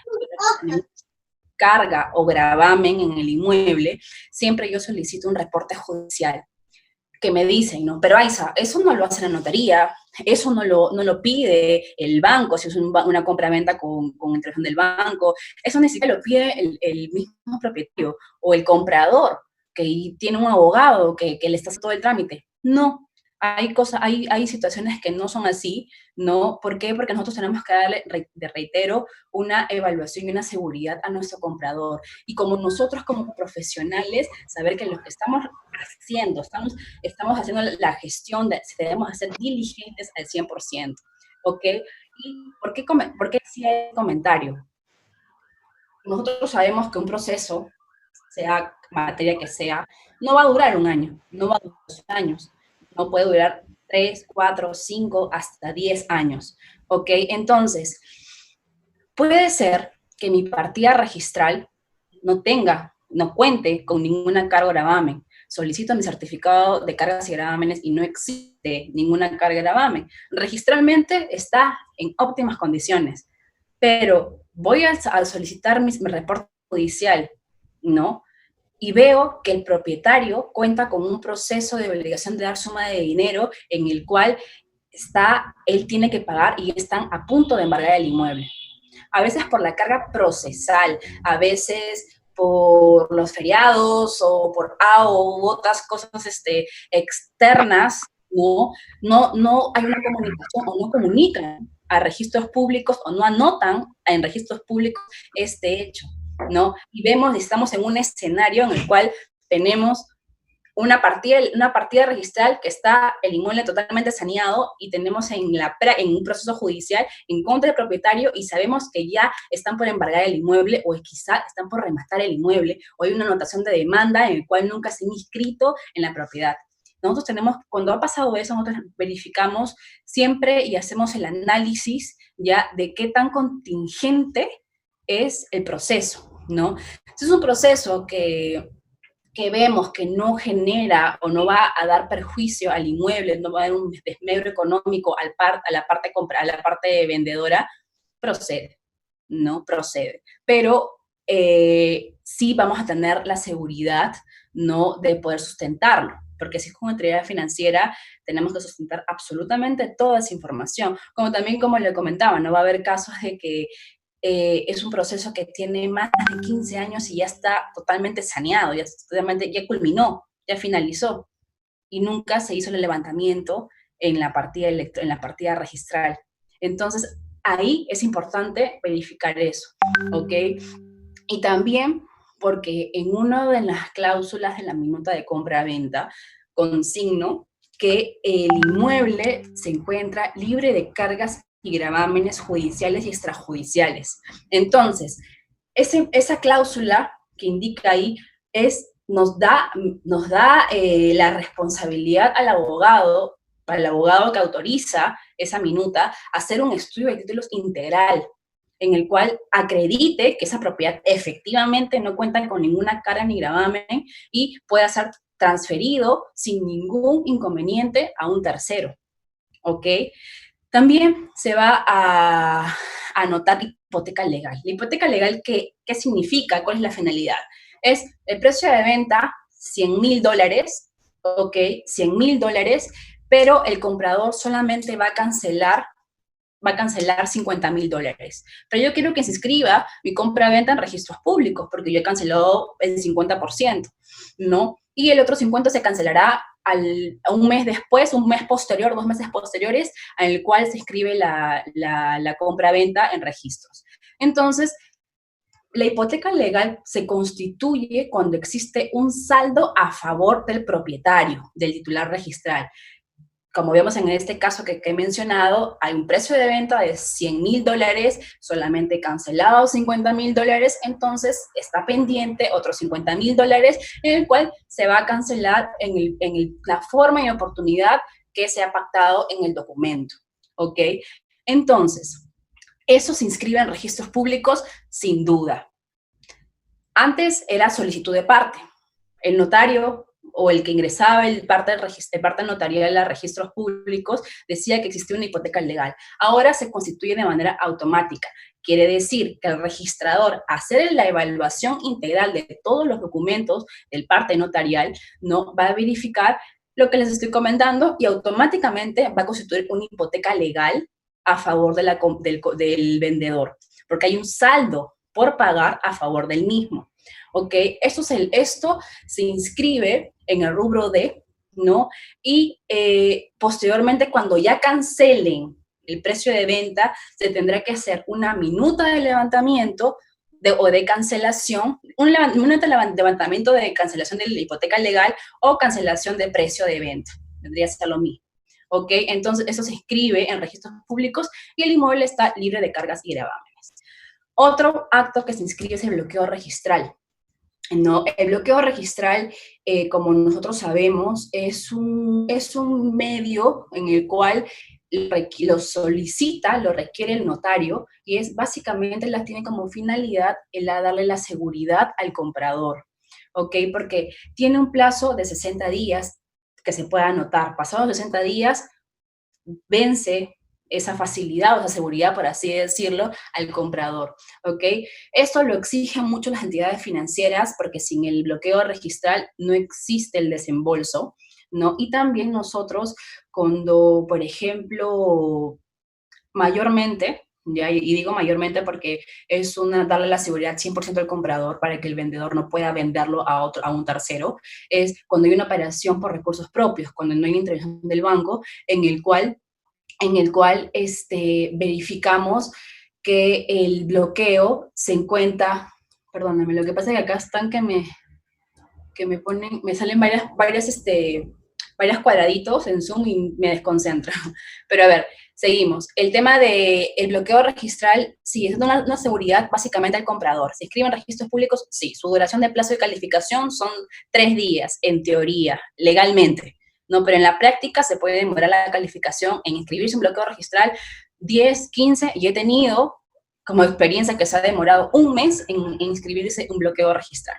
carga o gravamen en el inmueble, siempre yo solicito un reporte judicial que me dicen, ¿no? Pero Aiza, eso no lo hace la notaría, eso no lo pide el banco, si es una compra-venta con intervención del banco, eso ni siquiera lo pide el mismo propietario o el comprador, que tiene un abogado que le está haciendo todo el trámite. No, hay situaciones que no son así, ¿no? ¿Por qué? Porque nosotros tenemos que darle, reitero, una evaluación y una seguridad a nuestro comprador. Y como nosotros como profesionales, saber que lo que estamos haciendo, estamos haciendo la gestión, debemos hacer diligentes al 100%, ¿ok? ¿Y por qué decía el comentario? Nosotros sabemos que un proceso, sea materia que sea, no va a durar un año, no va a durar 2 años, no puede durar 3, 4, 5, hasta 10 años, ¿ok? Entonces, puede ser que mi partida registral no cuente con ninguna carga o gravamen. Solicito mi certificado de cargas y gravámenes y no existe ninguna carga y gravamen. Registralmente está en óptimas condiciones, pero voy a solicitar mi reporte judicial, ¿no? Y veo que el propietario cuenta con un proceso de obligación de dar suma de dinero en el cual él tiene que pagar y están a punto de embargar el inmueble. A veces por la carga procesal, a veces por los feriados o por u otras cosas externas, no hay una comunicación o no comunican a registros públicos o no anotan en registros públicos este hecho, ¿no? Y estamos en un escenario en el cual tenemos una partida registral que está el inmueble totalmente saneado y tenemos en un proceso judicial en contra del propietario y sabemos que ya están por embargar el inmueble o quizá están por rematar el inmueble o hay una anotación de demanda en el cual nunca se ha inscrito en la propiedad. Nosotros cuando ha pasado eso, nosotros verificamos siempre y hacemos el análisis ya de qué tan contingente es el proceso, ¿no? Es un proceso que vemos que no genera o no va a dar perjuicio al inmueble, no va a dar un desmedro económico a la parte vendedora, procede, ¿no? Procede. Pero sí vamos a tener la seguridad, ¿no? De poder sustentarlo, porque si es con entidad financiera, tenemos que sustentar absolutamente toda esa información. Como le comentaba, no va a haber casos de que es un proceso que tiene más de 15 años y ya está totalmente saneado, ya culminó, ya finalizó, y nunca se hizo el levantamiento en la partida registral. Entonces, ahí es importante verificar eso, ¿ok? Y también porque en una de las cláusulas de la minuta de compra-venta consigno que el inmueble se encuentra libre de cargas y gravámenes judiciales y extrajudiciales. Entonces, esa cláusula que indica ahí nos da la responsabilidad al abogado para el abogado que autoriza esa minuta, hacer un estudio de títulos integral, en el cual acredite que esa propiedad efectivamente no cuenta con ninguna carga ni gravamen y pueda ser transferido sin ningún inconveniente a un tercero, ¿ok? También se va a anotar hipoteca legal. La hipoteca legal, ¿qué significa? ¿Cuál es la finalidad? Es el precio de venta, $100,000, ¿ok? $100,000, pero el comprador solamente va a cancelar $50,000. Pero yo quiero que se inscriba mi compra-venta en registros públicos, porque yo he cancelado el 50%, ¿no? Y el otro 50% se cancelará un mes después, un mes posterior, 2 meses posteriores, en el cual se inscribe la compra-venta en registros. Entonces, la hipoteca legal se constituye cuando existe un saldo a favor del propietario, del titular registral. Como vemos en este caso que he mencionado, hay un precio de venta de $100,000, solamente cancelado $50,000, entonces está pendiente otros $50,000, en el cual se va a cancelar la forma y oportunidad que se ha pactado en el documento, ¿ok? Entonces, eso se inscribe en registros públicos sin duda. Antes era solicitud de parte. El notario o el que ingresaba el parte notarial a registros públicos decía que existía una hipoteca legal. Ahora se constituye de manera automática. Quiere decir que el registrador, hacer la evaluación integral de todos los documentos del parte notarial, no va a verificar lo que les estoy comentando y automáticamente va a constituir una hipoteca legal a favor del vendedor, porque hay un saldo por pagar a favor del mismo. ¿Ok? Esto se inscribe en el rubro D, ¿no? Y posteriormente, cuando ya cancelen el precio de venta, se tendrá que hacer una minuta de levantamiento o de cancelación, una minuta de levantamiento de cancelación de la hipoteca legal o cancelación de precio de venta. Tendría que ser lo mismo. ¿Ok? Entonces, eso se inscribe en registros públicos y el inmueble está libre de cargas y gravámenes. Otro acto que se inscribe es el bloqueo registral. No, el bloqueo registral, como nosotros sabemos, es un medio en el cual lo solicita, lo requiere el notario, y es básicamente tiene como finalidad el darle la seguridad al comprador, ¿ok? Porque tiene un plazo de 60 días que se pueda anotar. Pasados 60 días, vence esa facilidad o esa seguridad, por así decirlo, al comprador, ¿ok? Esto lo exigen mucho las entidades financieras porque sin el bloqueo registral no existe el desembolso, ¿no? Y también nosotros cuando, por ejemplo, mayormente, ¿ya? Y digo mayormente porque es darle la seguridad 100% al comprador para que el vendedor no pueda venderlo a un tercero, es cuando hay una operación por recursos propios, cuando no hay intervención del banco, en el cual verificamos que el bloqueo se encuentra, perdóname, lo que pasa es que acá están que me ponen, me salen varios cuadraditos en Zoom y me desconcentra. Pero a ver, seguimos. El tema del bloqueo registral, sí, es una seguridad básicamente al comprador. ¿Se inscribe en registros públicos? Sí. Su duración de plazo de calificación son 3 días, en teoría, legalmente. No, pero en la práctica se puede demorar la calificación en inscribirse un bloqueo registral 10, 15, y he tenido como experiencia que se ha demorado un mes en inscribirse un bloqueo registral,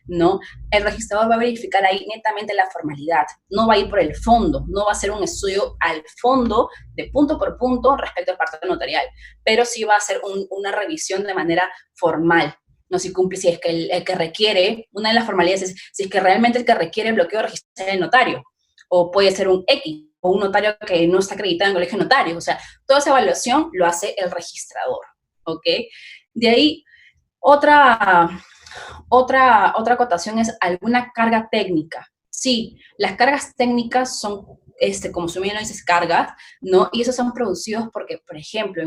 ¿no? El registrador va a verificar ahí netamente la formalidad, no va a ir por el fondo, no va a hacer un estudio al fondo de punto por punto respecto al parte notarial, pero sí va a hacer una revisión de manera formal, no si cumple, si es que el que requiere, una de las formalidades es si es que realmente el que requiere el bloqueo registral es el notario, o puede ser un X, o un notario que no está acreditado en el colegio notario, o sea, toda esa evaluación lo hace el registrador, ¿ok? De ahí, otra acotación es alguna carga técnica. Sí, las cargas técnicas son, como su nombre dice, cargas, ¿no? Y esos son producidos porque, por ejemplo,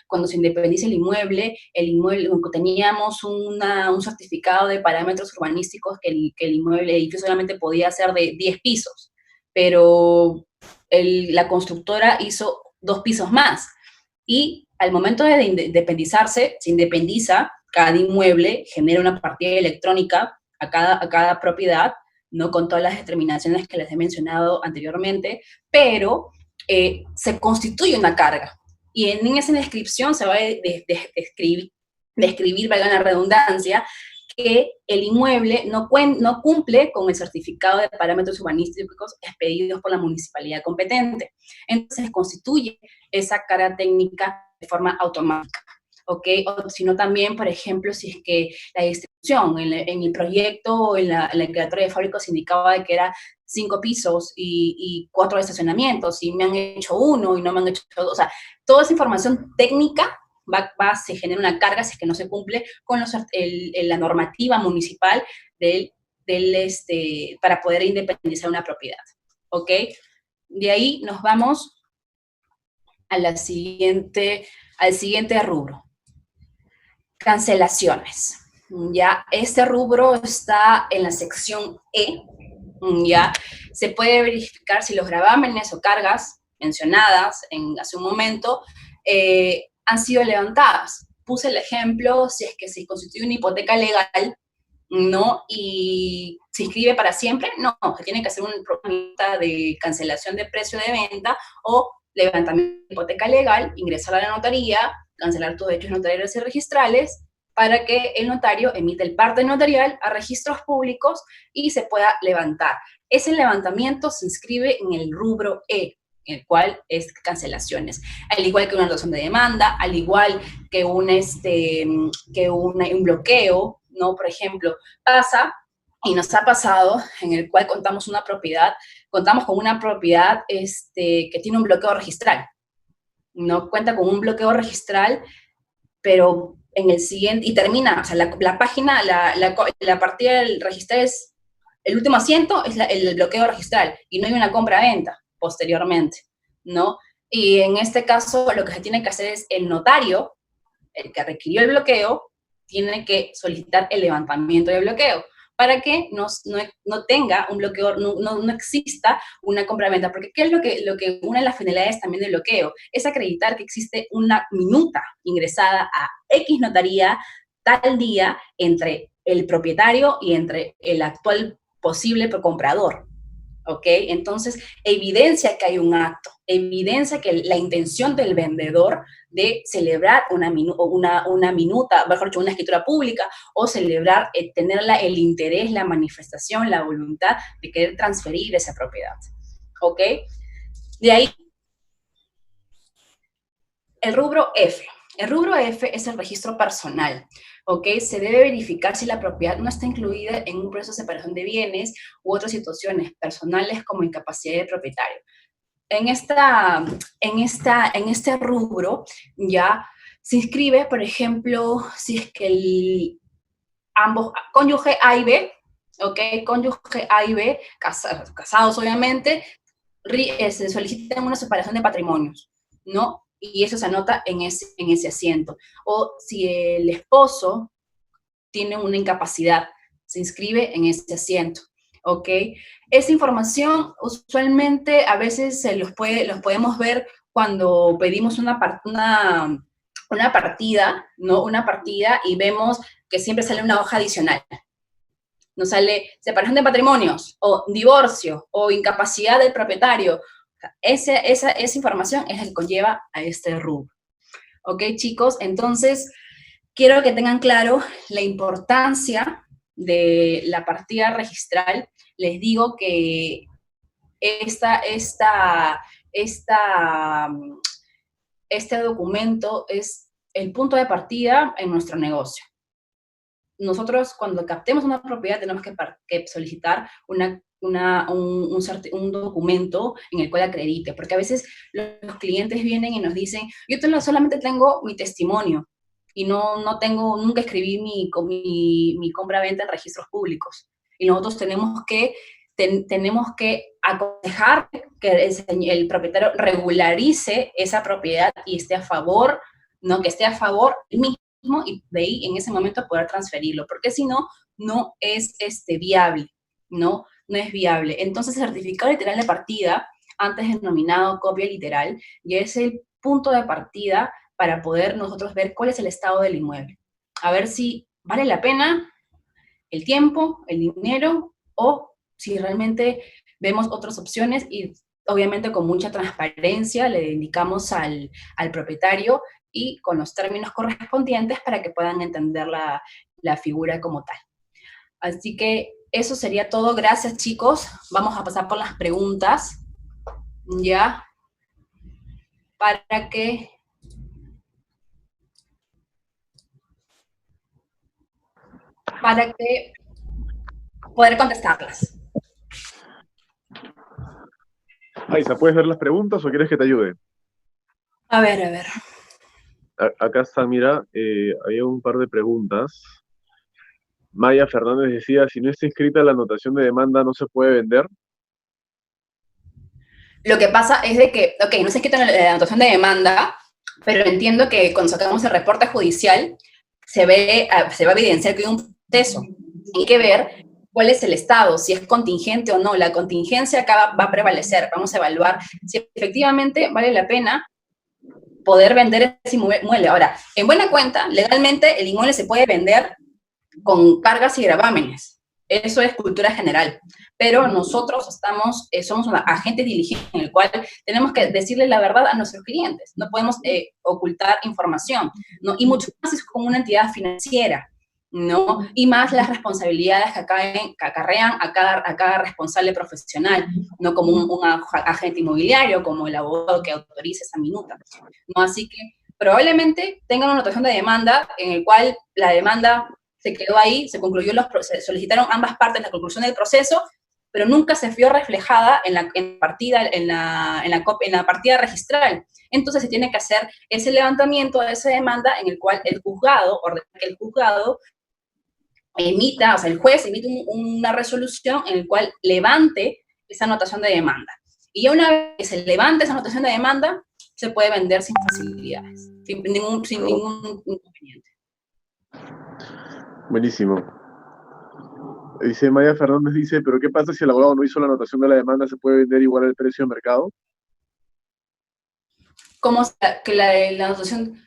cuando se independiza el inmueble teníamos un certificado de parámetros urbanísticos que el edificio solamente podía ser de 10 pisos, pero la constructora hizo 2 pisos más. Y al momento de independizarse, se independiza, cada inmueble genera una partida electrónica a cada propiedad, no con todas las determinaciones que les he mencionado anteriormente, pero se constituye una carga. Y en esa descripción se va a describir, valga la redundancia, que el inmueble no cumple con el certificado de parámetros urbanísticos expedidos por la municipalidad competente. Entonces, constituye esa carga técnica de forma automática, ¿ok? O sino también, por ejemplo, si es que la distribución en el proyecto o en la declaratoria de fábricas indicaba de que era 5 pisos y 4 estacionamientos, y me han hecho 1 y no me han hecho 2, o sea, toda esa información técnica se genera una carga si es que no se cumple con la normativa municipal para poder independizar una propiedad, ¿ok? De ahí nos vamos al siguiente rubro. Cancelaciones. Ya, este rubro está en la sección E. Ya, se puede verificar si los gravámenes o cargas mencionadas hace un momento han sido levantadas. Puse el ejemplo, si es que se constituye una hipoteca legal, ¿no? Y se inscribe para siempre, no, se tiene que hacer una propuesta de cancelación de precio de venta o levantamiento de hipoteca legal, ingresar a la notaría, cancelar tus derechos notariales y registrales, para que el notario emita el parte notarial a registros públicos y se pueda levantar. Ese levantamiento se inscribe en el rubro E, el cual es cancelaciones, al igual que una razón de demanda, al igual que un bloqueo, ¿no? Por ejemplo, pasa, y nos ha pasado, en el cual contamos con una propiedad que tiene un bloqueo registral, ¿no? Cuenta con un bloqueo registral, pero en el siguiente, y termina, o sea, la página, la partida del registral es, el último asiento es el bloqueo registral, y no hay una compra-venta posteriormente, ¿no? Y en este caso, lo que se tiene que hacer es el notario, el que requirió el bloqueo, tiene que solicitar el levantamiento del bloqueo para que no tenga un bloqueo, no exista una compra-venta. Porque ¿qué es lo que una de las finalidades también del bloqueo? Es acreditar que existe una minuta ingresada a X notaría tal día entre el propietario y entre el actual posible comprador. ¿Ok? Entonces, evidencia que hay un acto, evidencia que la intención del vendedor de celebrar una minuta, mejor dicho, una escritura pública, o celebrar, tener el interés, la manifestación, la voluntad de querer transferir esa propiedad. ¿Ok? De ahí, el rubro F. El rubro F es el registro personal, ¿ok? Se debe verificar si la propiedad no está incluida en un proceso de separación de bienes u otras situaciones personales como incapacidad de propietario. En este rubro ya se inscribe, por ejemplo, si es que ambos, cónyuge A y B, ¿ok? Cónyuge A y B, casados obviamente, se solicitan una separación de patrimonios, ¿no? Y eso se anota en ese asiento. O si el esposo tiene una incapacidad, se inscribe en ese asiento, ¿ok? Esa información usualmente a veces los podemos ver cuando pedimos una partida, ¿no? Una partida y vemos que siempre sale una hoja adicional. Nos sale separación de patrimonios, o divorcio, o incapacidad del propietario. Esa información es la que conlleva a este rubro. ¿Ok, chicos? Entonces, quiero que tengan claro la importancia de la partida registral. Les digo que este documento es el punto de partida en nuestro negocio. Nosotros, cuando captemos una propiedad, tenemos que solicitar un documento en el cual acredite, porque a veces los clientes vienen y nos dicen, yo solamente tengo mi testimonio y nunca escribí mi compra-venta en registros públicos. Y nosotros tenemos que aconsejar que el propietario regularice esa propiedad y esté a favor, ¿no? Que esté a favor mismo, y de ahí en ese momento poder transferirlo, porque si no, no es viable, ¿no? No es viable. Entonces, el certificado literal de partida, antes denominado copia literal, ya es el punto de partida para poder nosotros ver cuál es el estado del inmueble. A ver si vale la pena el tiempo, el dinero o si realmente vemos otras opciones y obviamente con mucha transparencia le indicamos al propietario y con los términos correspondientes para que puedan entender la figura como tal. Así que eso sería todo. Gracias, chicos. Vamos a pasar por las preguntas, ¿ya? Para que poder contestarlas. Aiza, ¿puedes ver las preguntas o quieres que te ayude? A ver, a ver. Acá está, mira, había un par de preguntas. Maya Fernández decía, si no está inscrita la anotación de demanda, ¿no se puede vender? Lo que pasa es de que, ok, no se quita la anotación de demanda, pero entiendo que cuando sacamos el reporte judicial se va a evidenciar que hay un proceso. Hay que ver cuál es el estado, si es contingente o no. La contingencia acá va a prevalecer. Vamos a evaluar si efectivamente vale la pena poder vender ese inmueble. Ahora, en buena cuenta, legalmente el inmueble se puede vender con cargas y gravámenes. Eso es cultura general. Pero nosotros somos un agente diligente en el cual tenemos que decirle la verdad a nuestros clientes. No podemos ocultar información, ¿no? Y mucho más es como una entidad financiera, ¿no? Y más las responsabilidades que acarrean a cada responsable profesional, no como un agente inmobiliario, como el abogado que autoriza esa minuta, ¿no? Así que probablemente tengan una anotación de demanda en el cual la demanda se quedó ahí, se concluyó solicitaron ambas partes la conclusión del proceso, pero nunca se vio reflejada en la partida registral. Entonces se tiene que hacer ese levantamiento de esa demanda en el cual el juzgado, ordena que el juzgado emita, o sea, el juez emite una resolución en el cual levante esa anotación de demanda. Y ya una vez que se levante esa anotación de demanda, se puede vender sin facilidades, sin ningún inconveniente. Buenísimo. Dice Maya Fernández, dice, pero ¿qué pasa si el abogado no hizo la anotación de la demanda? ¿Se puede vender igual al precio de mercado? Como que la anotación,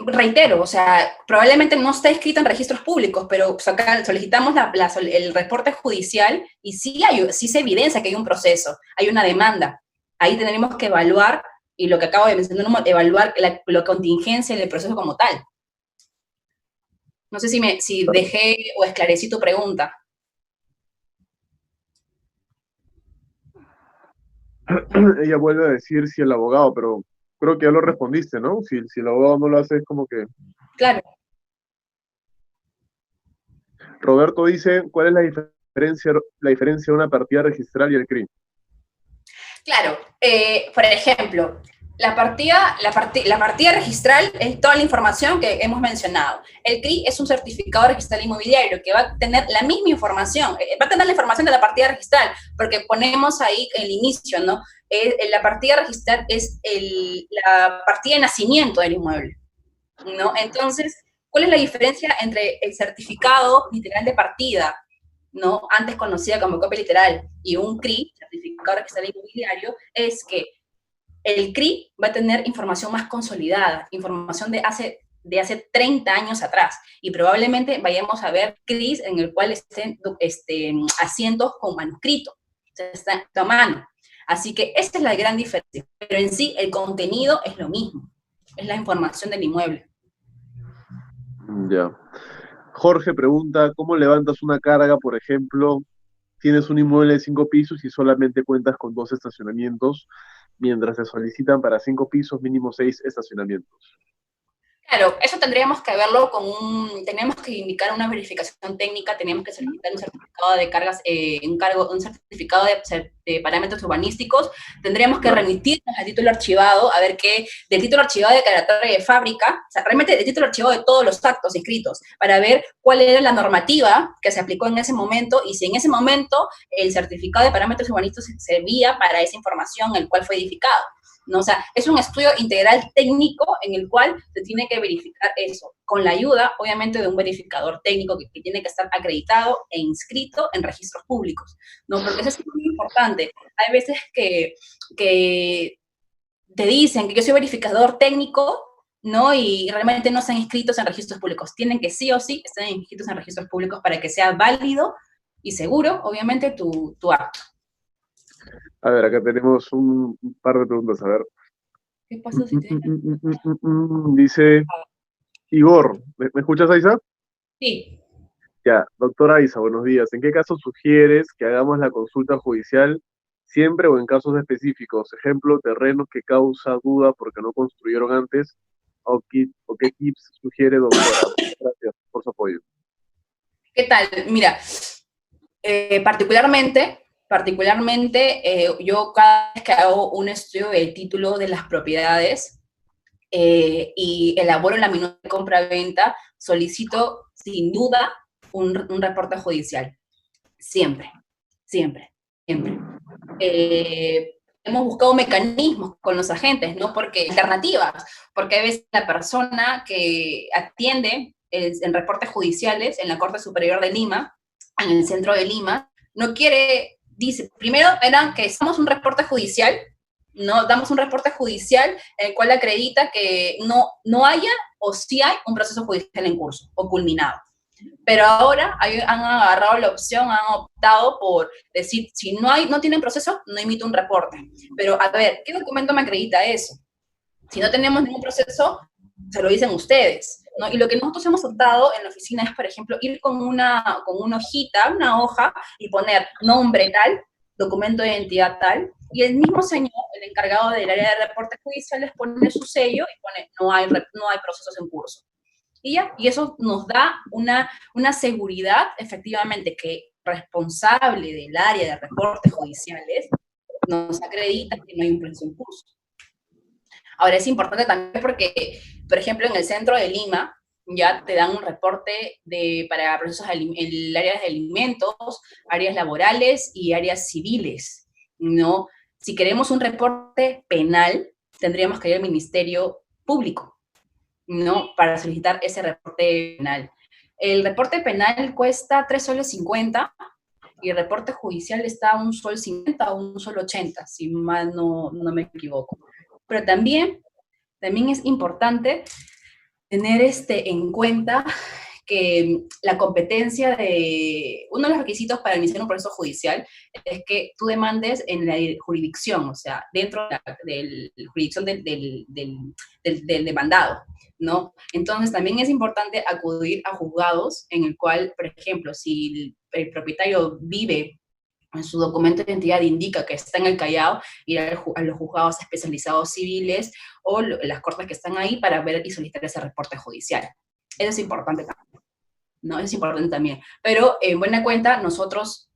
reitero, o sea, probablemente no está escrita en registros públicos, pero pues, acá solicitamos el reporte judicial y sí se evidencia que hay un proceso, hay una demanda. Ahí tendremos que evaluar, y lo que acabo de mencionar, evaluar la contingencia en el proceso como tal. No sé si dejé o esclarecí tu pregunta. Ella vuelve a decir si el abogado, pero creo que ya lo respondiste, ¿no? Si el abogado no lo hace, es como que... Claro. Roberto dice, ¿cuál es la diferencia de una partida registral y el CRI? Claro, por ejemplo, la partida registral es toda la información que hemos mencionado. El CRI es un certificado registral inmobiliario que va a tener la misma información, va a tener la información de la partida registral, porque ponemos ahí el inicio, ¿no? La partida registral es la partida de nacimiento del inmueble, ¿no? Entonces, ¿cuál es la diferencia entre el certificado literal de partida, ¿no? Antes conocida como copia literal, y un CRI, certificado registral inmobiliario? Es que el CRI va a tener información más consolidada, información de hace 30 años atrás, y probablemente vayamos a ver CRIs en el cual estén asientos con manuscrito, o sea, está a mano. Así que esta es la gran diferencia, pero en sí el contenido es lo mismo, es la información del inmueble. Ya. Jorge pregunta, ¿cómo levantas una carga, por ejemplo, tienes un inmueble de 5 pisos y solamente cuentas con 2 estacionamientos, mientras te solicitan para 5 pisos mínimo 6 estacionamientos? Claro, eso tendríamos que verlo tenemos que indicar una verificación técnica, tenemos que solicitar un certificado de cargas, un certificado de parámetros urbanísticos, tendríamos que remitirnos al título archivado, a ver del título archivado de carácter de fábrica, o sea, realmente el título archivado de todos los actos inscritos, para ver cuál era la normativa que se aplicó en ese momento, y si en ese momento el certificado de parámetros urbanísticos servía para esa información el cual fue edificado, ¿no? O sea, es un estudio integral técnico en el cual se tiene que verificar eso, con la ayuda, obviamente, de un verificador técnico que tiene que estar acreditado e inscrito en registros públicos, ¿no? Porque eso es muy importante. Hay veces que te dicen que yo soy verificador técnico, ¿no? Y realmente no están inscritos en registros públicos. Tienen que sí o sí estar inscritos en registros públicos para que sea válido y seguro, obviamente, tu acto. A ver, acá tenemos un par de preguntas. A ver. ¿Qué pasa si te... Dice Igor, ¿me escuchas, Aiza? Sí. Ya, doctora Aiza, buenos días. ¿En qué casos sugieres que hagamos la consulta judicial siempre o en casos específicos? Ejemplo, terrenos que causa duda porque no construyeron antes. ¿O qué tips sugiere, doctora? Gracias por su apoyo. ¿Qué tal? Mira, particularmente, yo cada vez que hago un estudio del título de las propiedades y elaboro la minuta de compra-venta, solicito sin duda un reporte judicial. Siempre, siempre, siempre. Hemos buscado mecanismos con los agentes, ¿no? Porque alternativas, porque a veces la persona que atiende en reportes judiciales en la Corte Superior de Lima, en el centro de Lima, no quiere, dice, primero eran que somos un reporte judicial, no damos un reporte judicial en el cual acredita que no haya o sí hay un proceso judicial en curso o culminado. Pero ahora han agarrado la opción, han optado por decir, si no tienen proceso, no emito un reporte. Pero a ver, ¿qué documento me acredita eso? Si no tenemos ningún proceso, se lo dicen ustedes, ¿no? Y lo que nosotros hemos optado en la oficina es, por ejemplo, ir con una hojita, una hoja, y poner nombre tal, documento de identidad tal, y el mismo señor, el encargado del área de reportes judiciales, pone su sello y pone no hay procesos en curso. Y ya, y eso nos da una seguridad, efectivamente, que responsable del área de reportes judiciales nos acredita que no hay un proceso en curso. Ahora, es importante también porque, por ejemplo, en el centro de Lima, ya te dan un reporte para procesos en áreas de alimentos, áreas laborales y áreas civiles, ¿no? Si queremos un reporte penal, tendríamos que ir al Ministerio Público, ¿no? Para solicitar ese reporte penal. El reporte penal cuesta 3,50 soles y el reporte judicial está a 1,50 o 1,80 si mal no me equivoco. Pero también es importante tener en cuenta que la competencia uno de los requisitos para iniciar un proceso judicial es que tú demandes en la jurisdicción, o sea, dentro de la jurisdicción del demandado, ¿no? Entonces también es importante acudir a juzgados en el cual, por ejemplo, si el propietario vive en su documento de identidad indica que está en el Callao, ir a los juzgados especializados civiles o las cortes que están ahí para ver y solicitar ese reporte judicial. Eso es importante también, ¿no? Es importante también. Pero en buena cuenta, nosotros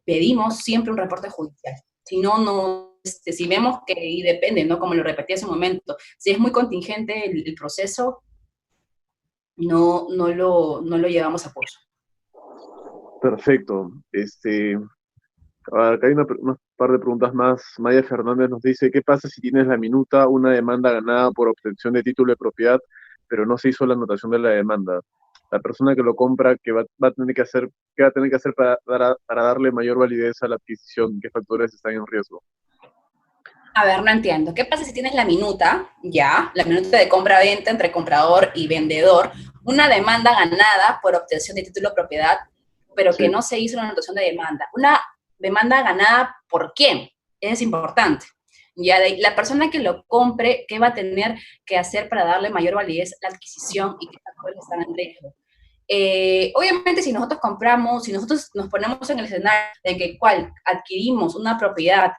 pedimos siempre un reporte judicial. Si no, si vemos que, y depende, ¿no? Como lo repetí hace un momento, si es muy contingente el proceso, no lo llevamos a curso. Perfecto. Acá hay un par de preguntas más. Maya Fernández nos dice, ¿qué pasa si tienes la minuta, una demanda ganada por obtención de título de propiedad, pero no se hizo la anotación de la demanda? La persona que lo compra, ¿qué va a tener que hacer, qué va a tener que hacer para darle mayor validez a la adquisición? ¿Qué factores están en riesgo? A ver, no entiendo. ¿Qué pasa si tienes la minuta, ya, la minuta de compra-venta entre comprador y vendedor, una demanda ganada por obtención de título de propiedad, pero que Sí. no se hizo la anotación de demanda? Una demanda ganada ¿por quién? Es importante. Ya, la persona que lo compre, ¿qué va a tener que hacer para darle mayor validez a la adquisición y qué factores están en riesgo? Obviamente, si nosotros compramos, si nosotros nos ponemos en el escenario en que adquirimos una propiedad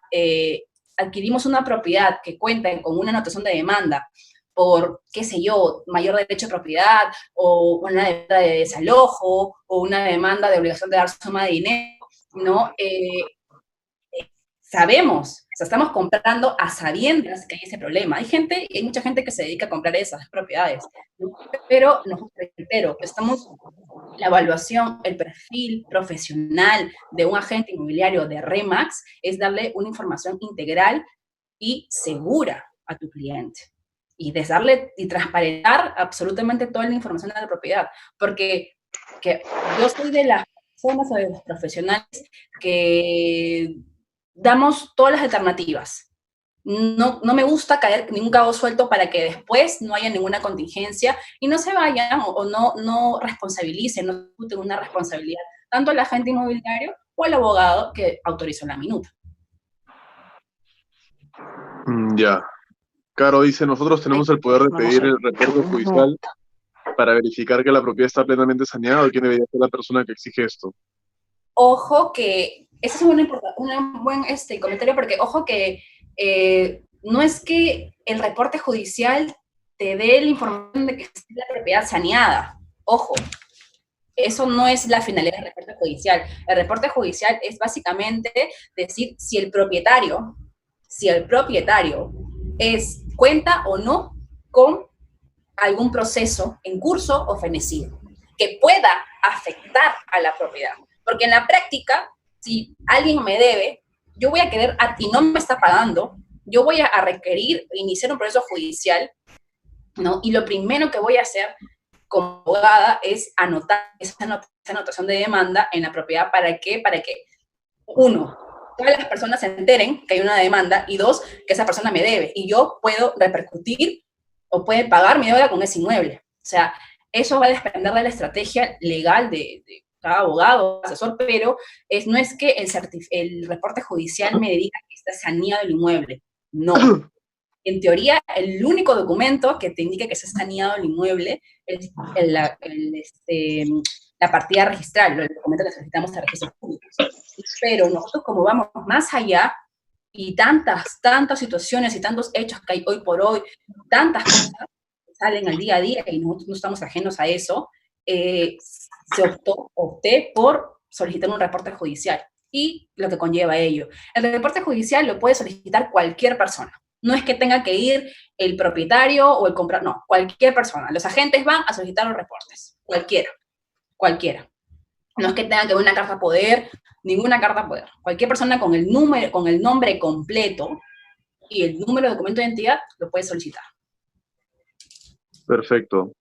que cuenta con una anotación de demanda por, qué sé yo, mayor derecho de propiedad, o una demanda de desalojo, o una demanda de obligación de dar suma de dinero, ¿no? Sabemos, o sea, estamos comprando a sabiendas que hay ese problema. Hay mucha gente que se dedica a comprar esas propiedades, ¿no? Pero, no, reitero, la evaluación, el perfil profesional de un agente inmobiliario de RE/MAX es darle una información integral y segura a tu cliente. Y darle y transparentar absolutamente toda la información de la propiedad. Porque yo soy de las personas o de los profesionales que damos todas las alternativas. no me gusta caer en ningún cabo suelto para que después no haya ninguna contingencia y no se vayan o no responsabilicen, no discuten una responsabilidad tanto al agente inmobiliario o al abogado que autorizó la minuta. Ya. Caro dice, nosotros tenemos el poder de pedir el reporte judicial para verificar que la propiedad está plenamente saneada, o quién debería ser la persona que exige esto. Ojo que, ese es un buen comentario, porque ojo que no es que el reporte judicial te dé la información de que está la propiedad saneada. Ojo, eso no es la finalidad del reporte judicial. El reporte judicial es básicamente decir si el propietario cuenta o no con algún proceso en curso o fenecido que pueda afectar a la propiedad. Porque en la práctica, si alguien me debe, yo voy a querer, y no me está pagando, yo voy a requerir iniciar un proceso judicial, ¿no? Y lo primero que voy a hacer como abogada es anotar esa anotación de demanda en la propiedad. ¿Para qué? Para que, uno, todas las personas se enteren que hay una demanda, y dos, que esa persona me debe, y yo puedo repercutir o puede pagar mi deuda con ese inmueble. O sea, eso va a depender de la estrategia legal de cada abogado, asesor, pero no es que el reporte judicial me diga que está saneado el inmueble. No. En teoría, el único documento que te indica que está saneado el inmueble es la partida registral, el documento que solicitamos a registros públicos. Pero nosotros, como vamos más allá, y tantas situaciones y tantos hechos que hay hoy por hoy, tantas cosas que salen al día a día y nosotros no estamos ajenos a eso, opté por solicitar un reporte judicial y lo que conlleva ello. El reporte judicial lo puede solicitar cualquier persona. No es que tenga que ir el propietario o el comprador, no, cualquier persona. Los agentes van a solicitar los reportes, cualquiera. No es que tenga que ver una carta poder, ninguna carta poder. Cualquier persona con el nombre completo y el número de documento de identidad lo puede solicitar. Perfecto.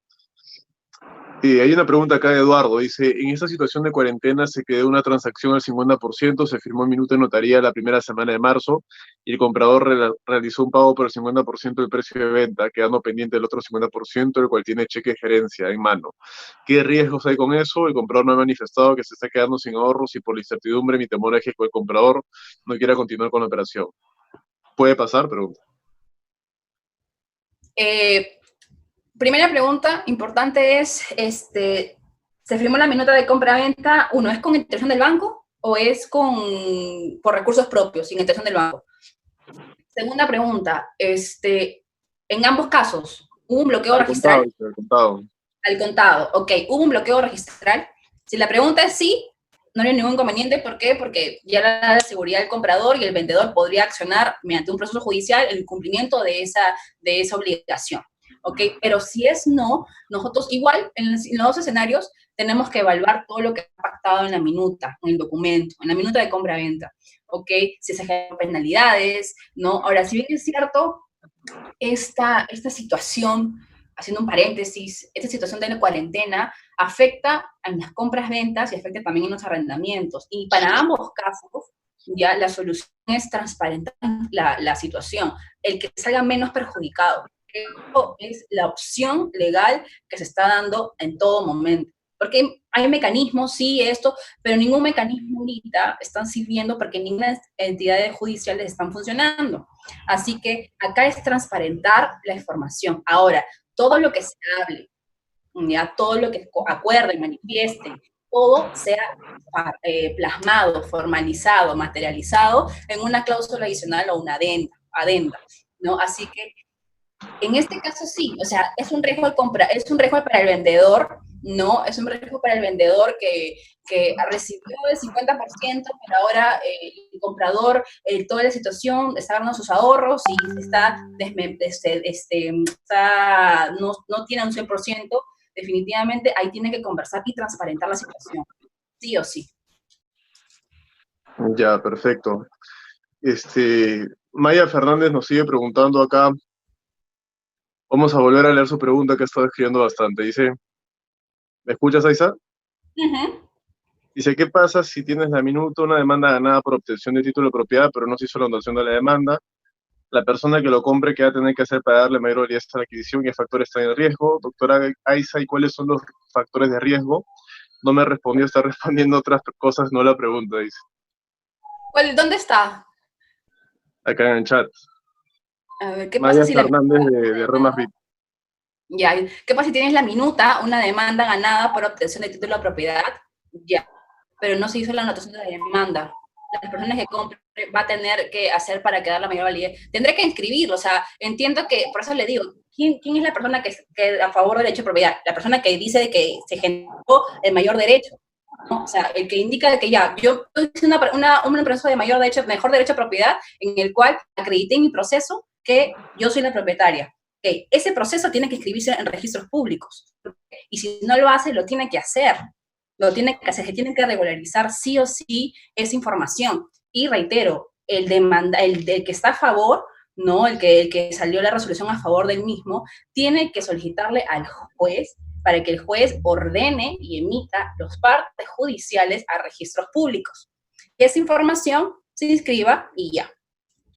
Hay una pregunta acá de Eduardo, dice, en esta situación de cuarentena se quedó una transacción al 50%, se firmó en minuta de notaría la primera semana de marzo y el comprador realizó un pago por el 50% del precio de venta, quedando pendiente el otro 50%, el cual tiene cheque de gerencia en mano. ¿Qué riesgos hay con eso? El comprador no ha manifestado que se está quedando sin ahorros y por la incertidumbre mi temor es que el comprador no quiera continuar con la operación. ¿Puede pasar? Pregunta. Primera pregunta importante es, ¿se firmó la minuta de compra-venta? Uno, ¿es con intención del banco o es por recursos propios, sin intención del banco? Segunda pregunta, en ambos casos, ¿hubo un bloqueo registral? Al contado. Al contado, ok. ¿Hubo un bloqueo registral? Si la pregunta es sí, no hay ningún inconveniente. ¿Por qué? Porque ya la seguridad del comprador y el vendedor podría accionar mediante un proceso judicial el cumplimiento de esa obligación. ¿Ok? Pero si es no, nosotros igual en los dos escenarios tenemos que evaluar todo lo que ha pactado en la minuta, en el documento, en la minuta de compra-venta. ¿Ok? Si se generan penalidades, ¿no? Ahora, si bien es cierto, esta situación, haciendo un paréntesis, esta situación de la cuarentena afecta en las compras-ventas y afecta también en los arrendamientos. Y para ambos casos, ya la solución es transparentar la situación, el que salga menos perjudicado. Eso es la opción legal que se está dando en todo momento. Porque hay mecanismos, sí, pero ningún mecanismo ahorita están sirviendo porque ninguna entidad judicial están funcionando. Así que acá es transparentar la información. Ahora, todo lo que se hable, ya todo lo que acuerden, manifiesten, todo sea plasmado, formalizado, materializado en una cláusula adicional o una adenda, ¿no? Así que en este caso sí, o sea, es un riesgo para el vendedor, ¿no? Es un riesgo para el vendedor que recibió el 50%, pero ahora el comprador, toda la situación, está ganando sus ahorros y no tiene un 100%, definitivamente ahí tiene que conversar y transparentar la situación, sí o sí. Ya, perfecto. Maya Fernández nos sigue preguntando acá. Vamos a volver a leer su pregunta que ha estado escribiendo bastante. Dice, ¿me escuchas, Aiza? Dice, ¿qué pasa si tienes la minuta, una demanda ganada por obtención de título de propiedad, pero no se hizo la anotación de la demanda? La persona que lo compre, ¿qué va a tener que hacer para darle mayor validez a la adquisición? ¿Qué factores están en riesgo? Doctora Aiza, ¿y cuáles son los factores de riesgo? No me respondió, está respondiendo otras cosas, no la pregunta, dice. ¿Dónde está? Acá en el chat. A ver, ¿qué pasa Maya si la Fernández minuta, de Remas VIP. ya, ¿qué pasa si tienes la minuta, una demanda ganada por obtención de título de propiedad? Ya, pero no se hizo la anotación de la demanda. Las personas que compren va a tener que hacer para quedar la mayor validez. Tendré que inscribirlo, o sea, entiendo que, por eso le digo, ¿quién es la persona que a favor del derecho de propiedad? La persona que dice que se generó el mayor derecho, ¿no? O sea, el que indica que ya, yo hice un proceso de mayor derecho, mejor derecho de propiedad, en el cual acredité en mi proceso que yo soy la propietaria. Okay. Ese proceso tiene que inscribirse en registros públicos. Y si no lo hace, lo tiene que hacer. Lo tiene que hacer, se tiene que regularizar sí o sí esa información. Y reitero, el que está a favor, ¿no? El que salió la resolución a favor del mismo, tiene que solicitarle al juez para que el juez ordene y emita los partes judiciales a registros públicos. Esa información se inscriba y ya.